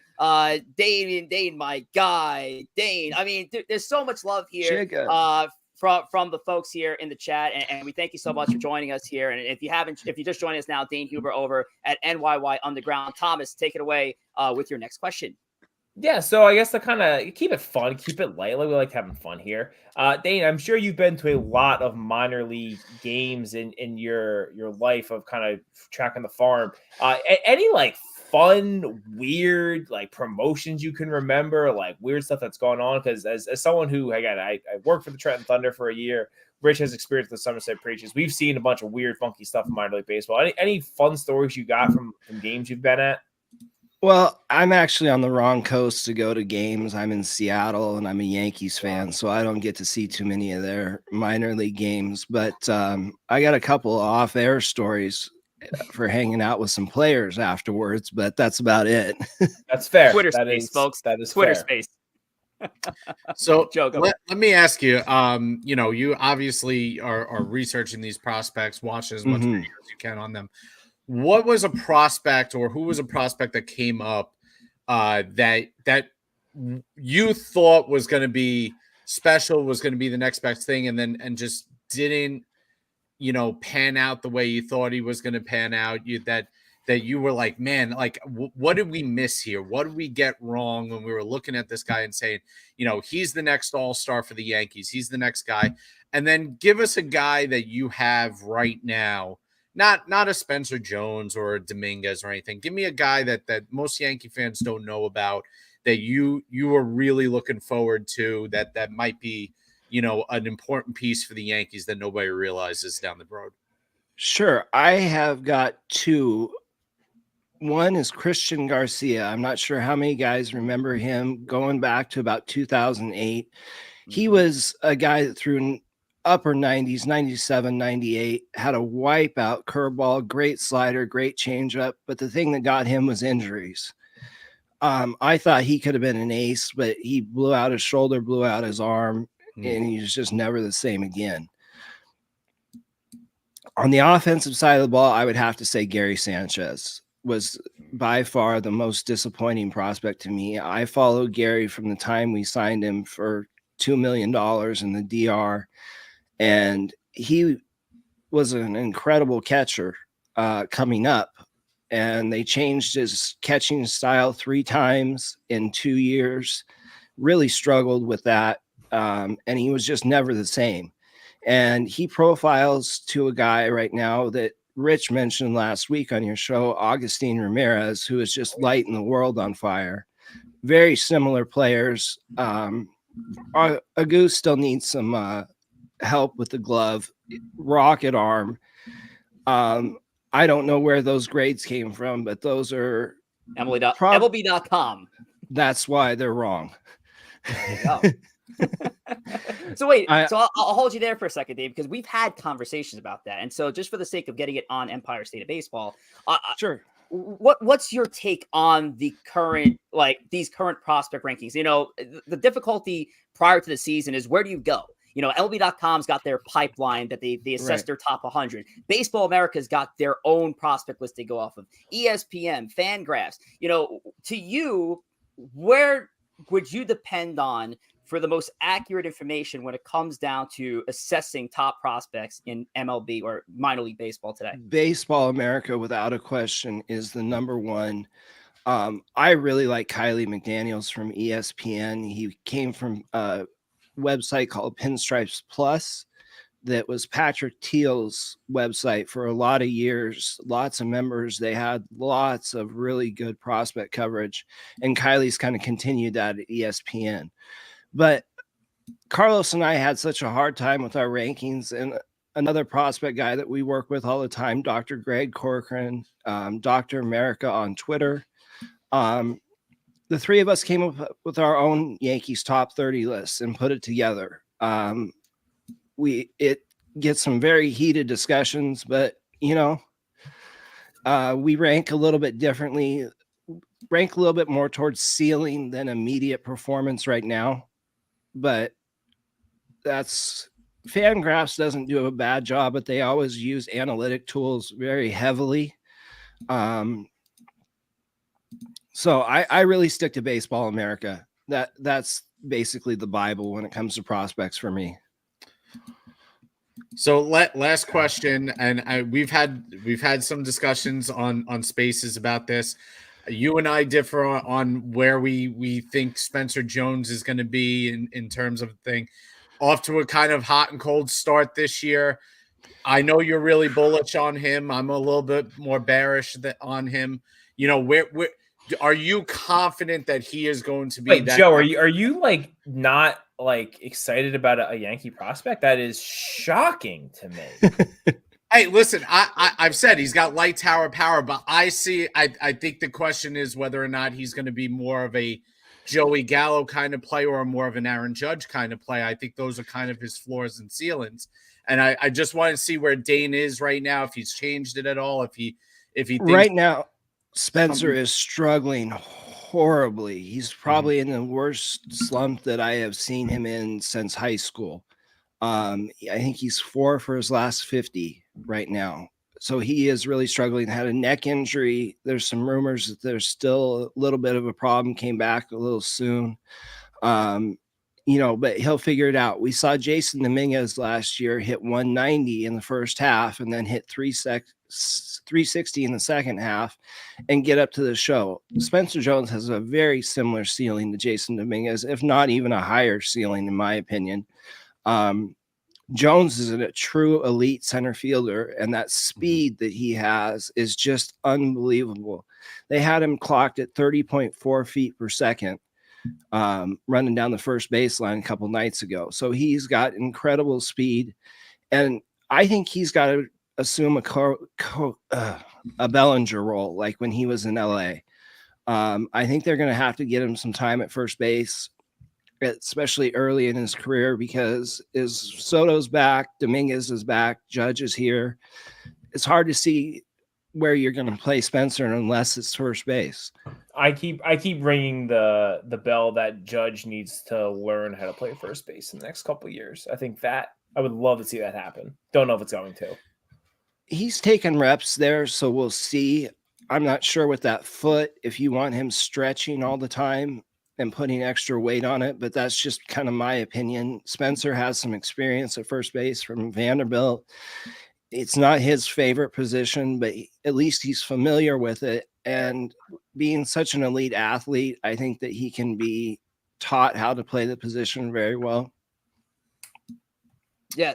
Dayne, my guy, Dayne. I mean, there's so much love here. from the folks here in the chat, and we thank you so much for joining us here. And if you're just joining us now, Dayne Huber over at NYY Underground. Thomas, take it away with your next question. Yeah, so I guess to kind of keep it fun, keep it light, like we like having fun here. Dayne, I'm sure you've been to a lot of minor league games in your life of kind of tracking the farm. Any like fun, weird like promotions you can remember, like weird stuff that's going on? Because as someone who, again, I worked for the Trenton Thunder for a year. Rich has experience with the Somerset Preachers. We've seen a bunch of weird, funky stuff in minor league baseball. Any fun stories you got from games you've been at? Well, I'm actually on the wrong coast to go to games. I'm in Seattle, and I'm a Yankees fan, so I don't get to see too many of their minor league games. But I got a couple of off-air stories for hanging out with some players afterwards, but that's about it. That's fair. Twitter that space, is, folks. That is Twitter fair. space. So Joe, go. let me ask you, you obviously are researching these prospects, watching as much video as you can on them. What was a prospect, or who was a prospect that came up that you thought was going to be special, was going to be the next best thing, and just didn't, pan out the way you thought he was going to pan out? That you were like, man, like, what did we miss here? What did we get wrong when we were looking at this guy and saying, he's the next all-star for the Yankees, he's the next guy? And then give us a guy that you have right now. Not a Spencer Jones or a Dominguez or anything. Give me a guy that most Yankee fans don't know about, that you are really looking forward to, that might be, an important piece for the Yankees that nobody realizes down the road. Sure. I have got two. One is Christian Garcia. I'm not sure how many guys remember him going back to about 2008. He was a guy that threw upper 90s, 97, 98, had a wipeout curveball, great slider, great changeup. But the thing that got him was injuries. I thought he could have been an ace, but he blew out his shoulder, blew out his arm, and he was just never the same again. On the offensive side of the ball, I would have to say Gary Sanchez was by far the most disappointing prospect to me. I followed Gary from the time we signed him for $2 million in the DR. And he was an incredible catcher coming up, and they changed his catching style 3 times in 2 years, really struggled with that. And he was just never the same. And he profiles to a guy right now that Rich mentioned last week on your show, Agustin Ramirez, who is just lighting the world on fire. Very similar players. Agus still needs some help with the glove, rocket arm. I don't know where those grades came from, but those are MLB.com. That's why they're wrong. There you go. So wait, I'll hold you there for a second, Dave, because we've had conversations about that. And so just for the sake of getting it on Empire State of Baseball, sure. What's your take on the current, these current prospect rankings? The difficulty prior to the season is, where do you go? MLB.com's got their pipeline that they assess their top 100. Baseball America's got their own prospect list they go off of. ESPN, Fangraphs. To you, where would you depend on for the most accurate information when it comes down to assessing top prospects in MLB or minor league baseball today? Baseball America, without a question, is the number one. I really like Kylie McDaniels from ESPN. He came from a website called Pinstripes Plus that was Patrick Teal's website for a lot of years, lots of members. They had lots of really good prospect coverage, and Kylie's kind of continued that at ESPN. But Carlos and I had such a hard time with our rankings, and another prospect guy that we work with all the time, Dr. Greg Corcoran, Dr. America on Twitter. The three of us came up with our own Yankees top 30 lists and put it together. It gets some very heated discussions, but we rank a little bit differently, rank a little bit more towards ceiling than immediate performance right now. But that's Fangraphs doesn't do a bad job, but they always use analytic tools very heavily. So I really stick to Baseball America. That's basically the Bible when it comes to prospects for me. So last question, and we've had some discussions on Spaces about this. You and I differ on where we think Spencer Jones is going to be in terms of the thing. Off to a kind of hot and cold start this year. I know you're really bullish on him. I'm a little bit more bearish on him. You know, where are you confident that he is going to be? Wait, Joe, are you like not like excited about a Yankee prospect? That is shocking to me. Hey, listen, I've said he's got light tower power, but I think the question is whether or not he's going to be more of a Joey Gallo kind of play or more of an Aaron Judge kind of play. I think those are kind of his floors and ceilings. And I just want to see where Dayne is right now, if he's changed it at all, if he thinks right now Spencer is struggling horribly. He's probably in the worst slump that I have seen him in since high school. I think he's 4 for his last 50 right now. So he is really struggling. Had a neck injury. There's some rumors that there's still a little bit of a problem. Came back a little soon. You know, but he'll figure it out. We saw Jason Dominguez last year hit 190 in the first half and then hit 360 in the second half and get up to the show. Spencer Jones has a very similar ceiling to Jason Dominguez, if not even a higher ceiling, in my opinion. Jones is a true elite center fielder, and that speed that he has is just unbelievable. They had him clocked at 30.4 feet per second. Running down the first baseline a couple nights ago. So he's got incredible speed, and I think he's got to assume a Bellinger role like when he was in LA. I think they're going to have to get him some time at first base, especially early in his career, because Soto's back, Dominguez is back, Judge is here. It's hard to see where you're going to play Spencer unless it's first base. I keep ringing the bell that Judge needs to learn how to play first base in the next couple of years. I think that I would love to see that happen. Don't know if it's going to. He's taken reps there, so we'll see. I'm not sure with that foot if you want him stretching all the time and putting extra weight on it, but that's just kind of my opinion. Spencer has some experience at first base from Vanderbilt. It's not his favorite position, but at least he's familiar with it. And being such an elite athlete, I think that he can be taught how to play the position very well. Yeah,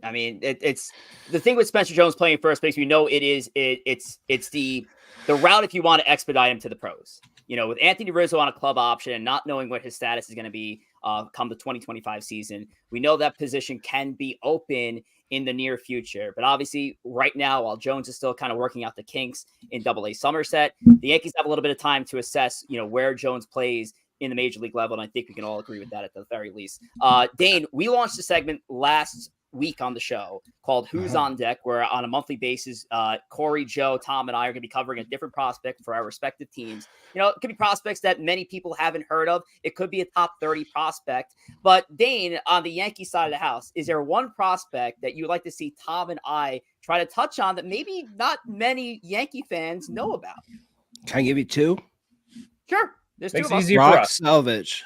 I mean, it's the thing with Spencer Jones playing first base. We know it's the route if you want to expedite him to the pros. You know, with Anthony Rizzo on a club option and not knowing what his status is going to be come the 2025 season, we know that position can be open in the near future. But obviously right now, while Jones is still kind of working out the kinks in AA Somerset, the Yankees have a little bit of time to assess, you know, where Jones plays in the major league level. And I think we can all agree with that at the very least. Dayne, we launched a segment last week on the show called Who's on Deck, where on a monthly basis, Corey, Joe, Tom, and I are going to be covering a different prospect for our respective teams. You know, it could be prospects that many people haven't heard of. It could be a top 30 prospect. But Dayne, on the Yankee side of the house, is there one prospect that you would like to see Tom and I try to touch on that maybe not many Yankee fans know about? Can I give you two? Sure. There's two Makes of it us. easier for Brock us. Selvage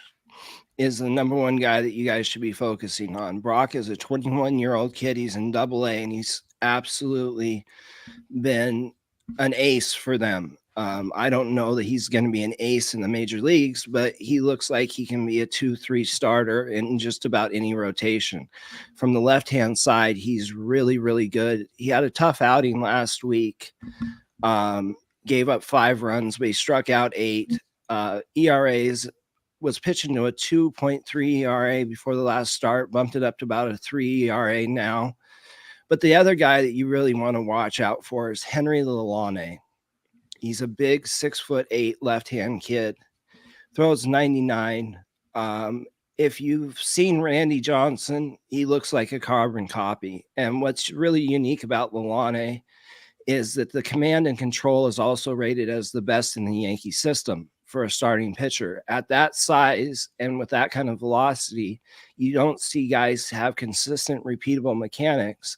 is the number one guy that you guys should be focusing on. Brock is a 21-year-old kid. He's in AA, and he's absolutely been an ace for them. I don't know that he's going to be an ace in the major leagues, but he looks like he can be a 2-3 starter in just about any rotation. From the left-hand side, he's really, really good. He had a tough outing last week, gave up 5 runs, but he struck out 8. ERAs was pitching to a 2.3 ERA before the last start, bumped it up to about a 3 ERA now. But the other guy that you really want to watch out for is Henry Lalane. He's a big 6'8" left-hand kid, throws 99. If you've seen Randy Johnson, he looks like a carbon copy. And what's really unique about Lalane is that the command and control is also rated as the best in the Yankee system for a starting pitcher. At that size and with that kind of velocity, you don't see guys have consistent, repeatable mechanics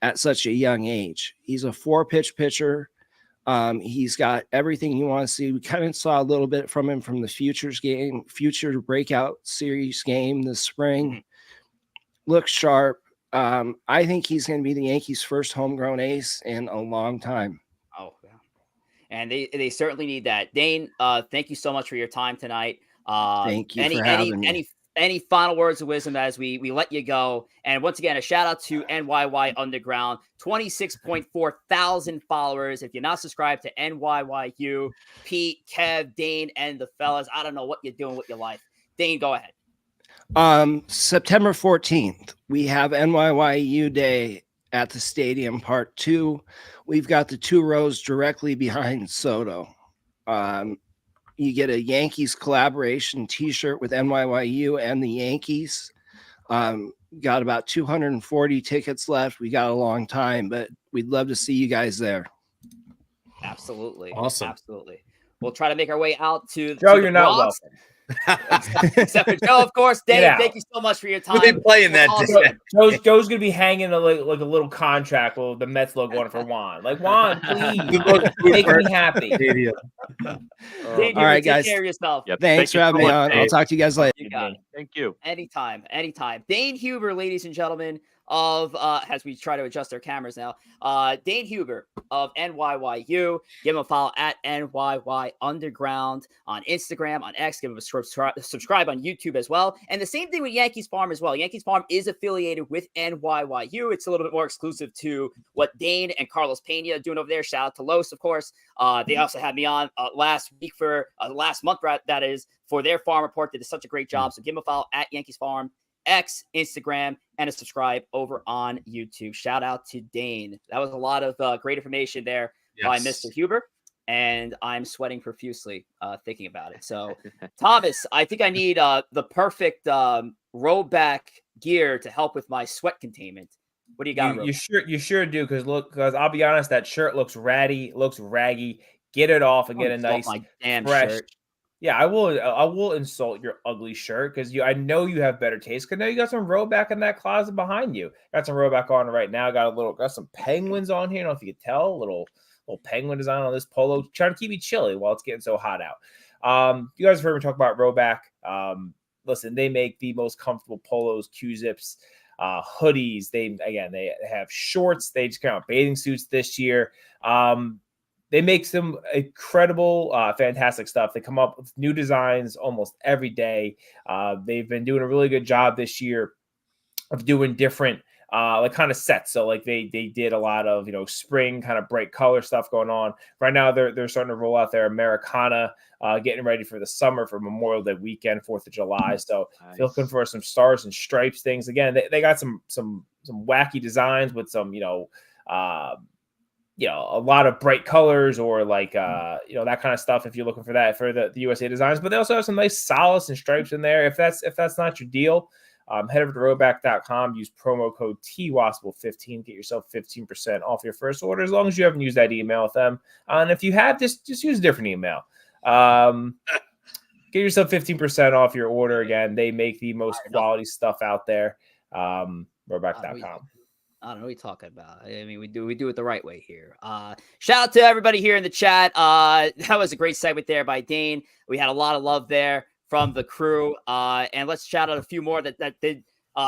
at such a young age. He's a 4-pitch pitcher. He's got everything you want to see. We kind of saw a little bit from him from the future breakout series game this spring. Looks sharp. I think he's going to be the Yankees' first homegrown ace in a long time. Oh, yeah. And they certainly need that. Dayne, thank you so much for your time tonight. Thank you for having me. Any final words of wisdom as we let you go? And once again, a shout out to NYY Underground, 26.4 thousand followers. If you're not subscribed to NYYU, Pete, Kev, Dayne, and the fellas, I don't know what you're doing with your life. Dayne, go ahead. September 14th, we have NYYU Day at the stadium, part 2. We've got the 2 rows directly behind Soto. You get a Yankees collaboration t-shirt with NYYU and the Yankees. Got about 240 tickets left. We got a long time, but we'd love to see you guys there. Absolutely. Awesome. Absolutely. We'll try to make our way out to Joe, to you're not Bronx. welcome. Except for Joe, of course. Dave, thank you so much for your time. We've been playing that day. Joe's gonna be hanging like a little contract with the Mets logo on it for Juan. Like, Juan, please make me happy. Dave, All right, guys. Take care of yourself. Yep. Thanks for having me on. I'll talk to you guys later. You got it. Thank you. Anytime. Dayne Huber, ladies and gentlemen, of as we try to adjust our cameras now. Dayne Huber of NYYU. Give him a follow at NYY Underground on Instagram, on X. Give him a subscribe on YouTube as well. And the same thing with Yankees Farm as well. Yankees Farm is affiliated with NYYU. It's a little bit more exclusive to what Dayne and Carlos Pena are doing over there. Shout out to Los, of course. They also had me on last month, that is, for their farm report. They did such a great job. So give them a follow at Yankees Farm, X, Instagram, and a subscribe over on YouTube. Shout out to Dayne. That was a lot of great information there by Mr. Huber, and I'm sweating profusely thinking about it. So, Thomas, I think I need the perfect rollback gear to help with my sweat containment. What do you got? You sure do, because I'll be honest, that shirt looks ratty, looks raggy. Get it off and get a nice my damn fresh shirt. Yeah, I will insult your ugly shirt because I know you have better taste. Because now you got some Roback in that closet behind you. Got some Roback on right now. Got some penguins on here. I don't know if you could tell. Little penguin design on this polo. Trying to keep you chilly while it's getting so hot out. You guys have heard me talk about Roback. Listen, they make the most comfortable polos, Q-zips, hoodies. They have shorts. They just came out bathing suits this year. They make some incredible, fantastic stuff. They come up with new designs almost every day. They've been doing a really good job this year of doing different kind of sets. So like they did a lot of, spring kind of bright color stuff going on. Right now they're starting to roll out their Americana, getting ready for the summer for Memorial Day weekend, 4th of July. So nice. If you're looking for some stars and stripes things, again, they got some wacky designs with some, a lot of bright colors or that kind of stuff. If you're looking for that for the USA designs, but they also have some nice solids and stripes in there. If that's not your deal, head over to roback.com, use promo code TWASPIL15, get yourself 15% off your first order, as long as you haven't used that email with them. And if you have, just use a different email. Get yourself 15% off your order. Again, they make the most quality stuff out there. Roback.com. I don't know what you're talking about. I mean, we do it the right way here. Shout out to everybody here in the chat. That was a great segment there by Dayne. We had a lot of love there from the crew. And let's shout out a few more that did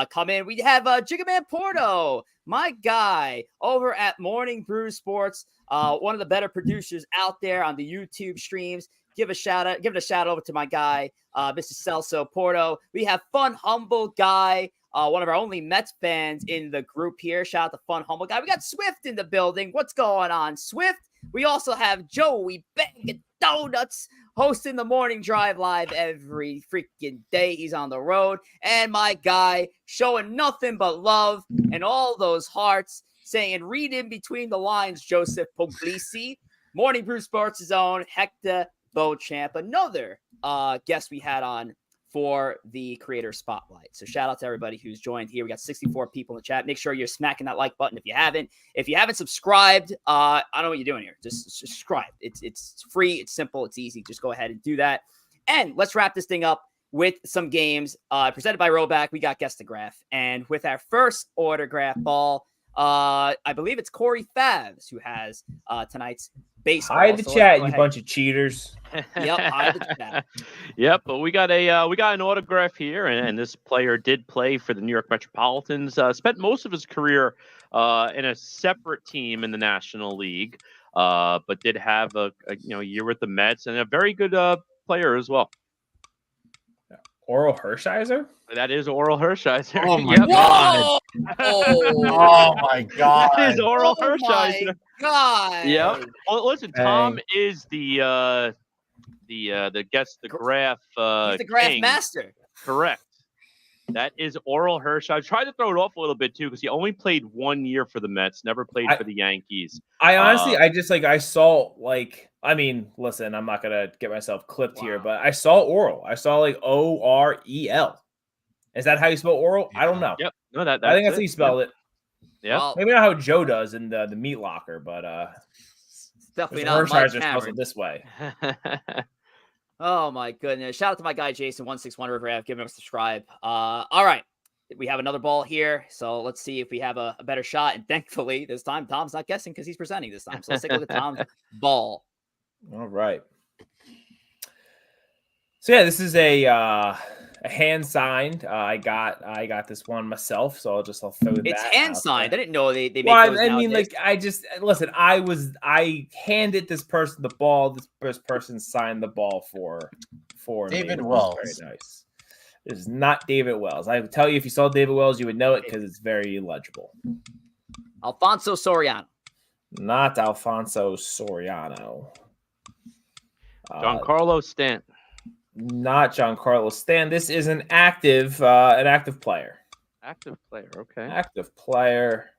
come in. We have Jiggaman Porto, my guy over at Morning Brew Sports, one of the better producers out there on the YouTube streams. Give it a shout out over to my guy, Mr. Celso Porto. We have Fun Humble Guy, one of our only Mets fans in the group here. Shout out to Fun Humble Guy. We got Swift in the building. What's going on, Swift? We also have Joey Bang Donuts hosting the Morning Drive live every freaking day. He's on the road. And my guy showing nothing but love and all those hearts, saying, read in between the lines, Joseph Pugliese. Morning Brew Sports' own Hector Beauchamp, another guest we had on for the creator spotlight. So shout out to everybody who's joined here. We got 64 people in the chat. Make sure you're smacking that like button if you haven't. If you haven't subscribed, I don't know what you're doing here. Just subscribe. It's free. It's simple. It's easy. Just go ahead and do that. And let's wrap this thing up with some games presented by Roback. We got Guess the Graph. And with our first autograph ball, I believe it's Corey Favs who has tonight's baseball. Hide the So let's chat, go you ahead. bunch of cheaters. Yep, hide the chat. Yep, but we got an autograph here, and this player did play for the New York Metropolitans. Spent most of his career in a separate team in the National League, but did have a year with the Mets and a very good player as well. Oral Hershiser? That is Oral Hershiser. Oh my Yep. god! Oh my god! That is Oral Oh my Hershiser. God. Yep. Well, listen, Tom Dang. is the graph. He's the graph king. master. Correct. That is Oral Hershiser. I tried to throw it off a little bit too because he only played 1 year for the Mets, never played for the Yankees. I honestly, I saw listen, I'm not gonna get myself clipped here, but I saw Oral. I saw like Orel. Is that how you spell Oral? I don't know. Yep. No, I think that's how you spelled it. Yeah. Well, Maybe not how Joe does in the meat locker, but it's definitely not Mike Hershiser spells Cameron. it this way. Oh my goodness! Shout out to my guy Jason161 Rivera. Give him a subscribe. All right, we have another ball here, so let's see if we have a better shot. And thankfully, this time Tom's not guessing because he's presenting this time. So let's take a look at Tom's ball. All right. So yeah, this is a hand signed. I got this one myself, so I'll throw that. It's hand signed. I didn't know they make Well, those I mean, nowadays. listen. I handed this person the ball. This person signed the ball for David me. Wells. Very nice. It is not David Wells. I would tell you if you saw David Wells, you would know it because it's very illegible. Alfonso Soriano. Not Alfonso Soriano. Giancarlo Stanton. Not Giancarlo Stanton. This is an active player. Active player. Okay. Active player.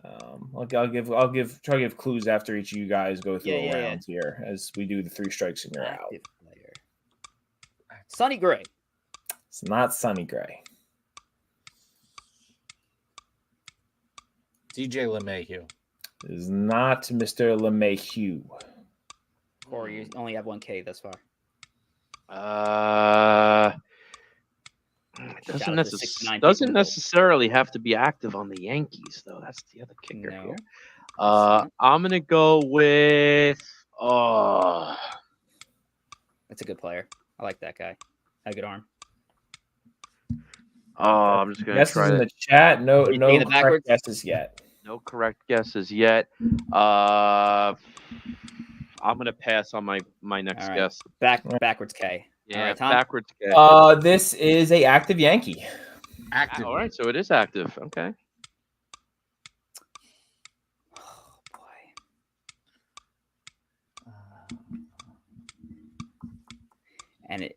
I'll try to give clues after each of you guys go through rounds here as we do the 3 strikes and you're out. Active player. Sonny Gray. It's not Sonny Gray. DJ LeMahieu. It is not Mr. LeMahieu. Or you only have 1K thus far. It doesn't necessarily have to be active on the Yankees, though. That's the other kicker here. I'm gonna go with. That's a good player. I like that guy. Had a good arm. I'm just gonna try in the chat. No correct correct guesses yet. No correct guesses yet. I'm gonna pass on my next guess. Backwards K. Yeah, all right, Tom? backwards K. This is a active Yankee. Active. All right, so it is active. Okay. Oh boy. And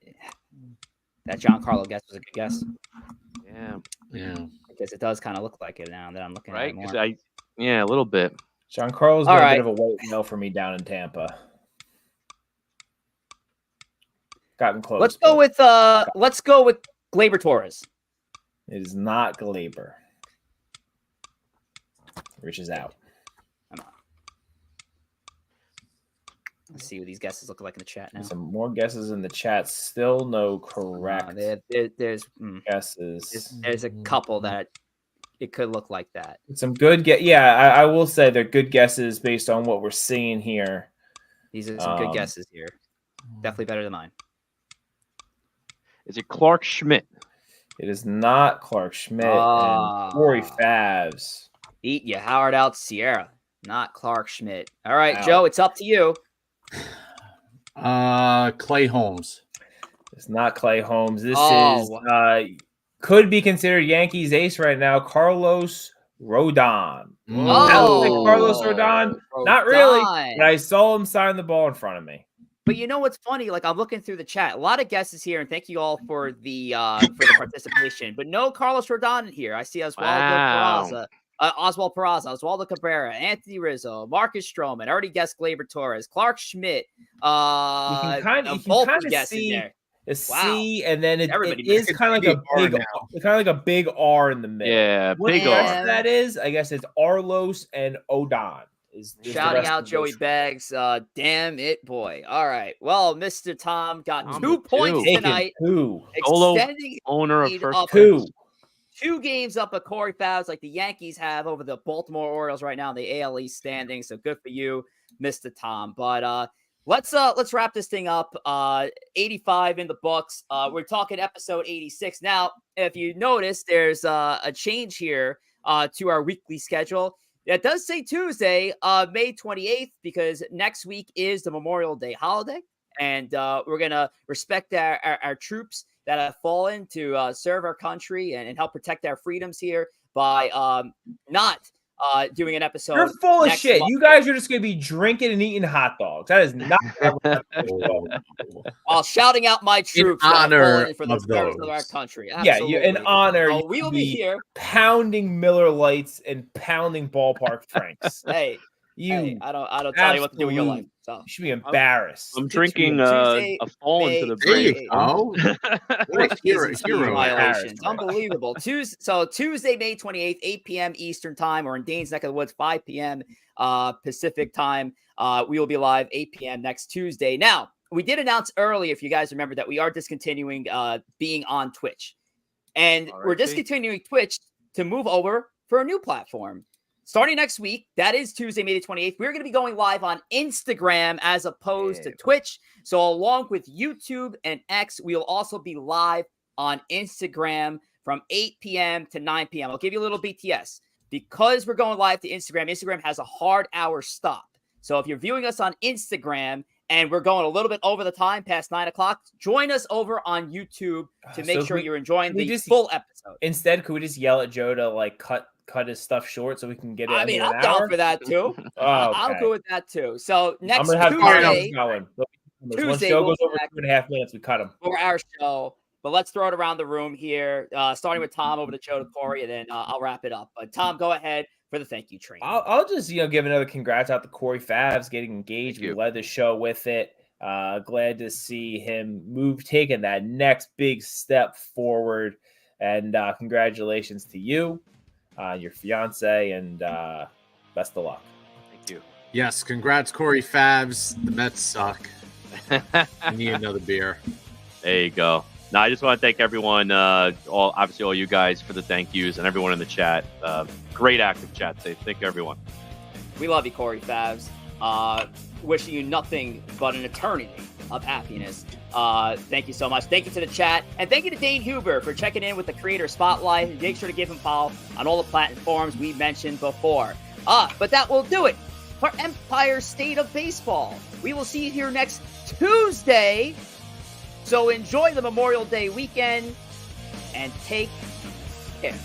that Giancarlo guess was a good guess. Yeah. Because it does kind of look like it now that I'm looking at it more. A little bit. Giancarlo's All been right. a bit of a white male for me down in Tampa. Gotten close. Let's go with Gleyber Torres. It is not Gleyber. Rich is out. Let's see what these guesses look like in the chat now. Some more guesses in the chat. Still no correct There's guesses. There's a couple that it could look like that. Some good I will say they're good guesses based on what we're seeing here. These are some good guesses here. Definitely better than mine. Is it Clark Schmidt? It is not Clark Schmidt and Corey Favs. Eat you, Howard out Sierra, not Clark Schmidt. All right, Wow. Joe, it's up to you. Clay Holmes. It's not Clay Holmes. This is could be considered Yankees ace right now. Carlos Rodon. Carlos Rodon. Not really, but I saw him sign the ball in front of me. But you know what's funny? Like I'm looking through the chat, a lot of guesses here, and thank you all for the participation. But no Carlos Rodon in here. I see Oswaldo Peraza, Oswaldo Cabrera, Anthony Rizzo, Marcus Stroman. I already guessed Gleyber Torres, Clark Schmidt. You can kind of see a C, and then it is kind of like a big R in the middle. Yeah, big R. That is, I guess it's Arlos and Odon. Shouting out Joey Baggs. Damn it, boy. All right. Well, Mr. Tom got 2 points tonight. Solo owner of first. 2 games up at Corey Favs like the Yankees have over the Baltimore Orioles right now in the AL East standings. So good for you, Mr. Tom. But let's wrap this thing up. 85 in the books. We're talking episode 86. Now, if you notice, there's a change here to our weekly schedule. It does say Tuesday, May 28th, because next week is the Memorial Day holiday. And we're going to respect our troops that have fallen to serve our country and help protect our freedoms here by not doing an episode. You're full of shit. Month. You guys are just going to be drinking and eating hot dogs. That is not while shouting out my troops in honor for the of service those. of our country. Yeah, you in honor. So we will be here pounding Miller Lights and pounding ballpark Franks. Hey, I don't tell you what to do with your life. So you should be embarrassed. I'm drinking Tuesday, a fallen to the There you brain. go. What a hero. Violations. Unbelievable. Tuesday, May 28th, 8 p.m. Eastern time, or in Dayne's neck of the woods, 5 p.m. Pacific time. We will be live 8 p.m. next Tuesday. Now, we did announce early, if you guys remember, that we are discontinuing being on Twitch. And we're discontinuing Twitch to move over for a new platform. Starting next week, that is Tuesday, May the 28th, we're going to be going live on Instagram as opposed to Twitch. So along with YouTube and X, we will also be live on Instagram from 8 p.m. to 9 p.m. I'll give you a little BTS. Because we're going live to Instagram, Instagram has a hard hour stop. So if you're viewing us on Instagram and we're going a little bit over the time, past 9 o'clock, join us over on YouTube to make sure you're enjoying the full episode. Instead, could we just yell at Joe to like cut his stuff short so we can get it? I mean, I'm down for that too. I'm good with that too. So next Tuesday, once Joe goes over 2.5 minutes, we cut him for our show. But let's throw it around the room here, starting with Tom over to Joe to Corey, and then I'll wrap it up. But Tom, go ahead for the thank you train. I'll just give another congrats out to Corey Favs getting engaged. We led the show with it. Glad to see him taking that next big step forward, and congratulations to you, your fiance, and best of luck. Thank you. Yes, congrats, Corey Favs. The Mets suck. I need another beer. There you go. Now, I just want to thank everyone, all you guys for the thank yous, and everyone in the chat. Great active chat today. Thank you, everyone. We love you, Corey Favs. Wishing you nothing but an eternity of happiness. Thank you so much. Thank you to the chat. And thank you to Dayne Huber for checking in with the Creator Spotlight. Make sure to give him a follow on all the platforms we mentioned before. But that will do it for Empire State of Baseball. We will see you here next Tuesday. So enjoy the Memorial Day weekend and take care.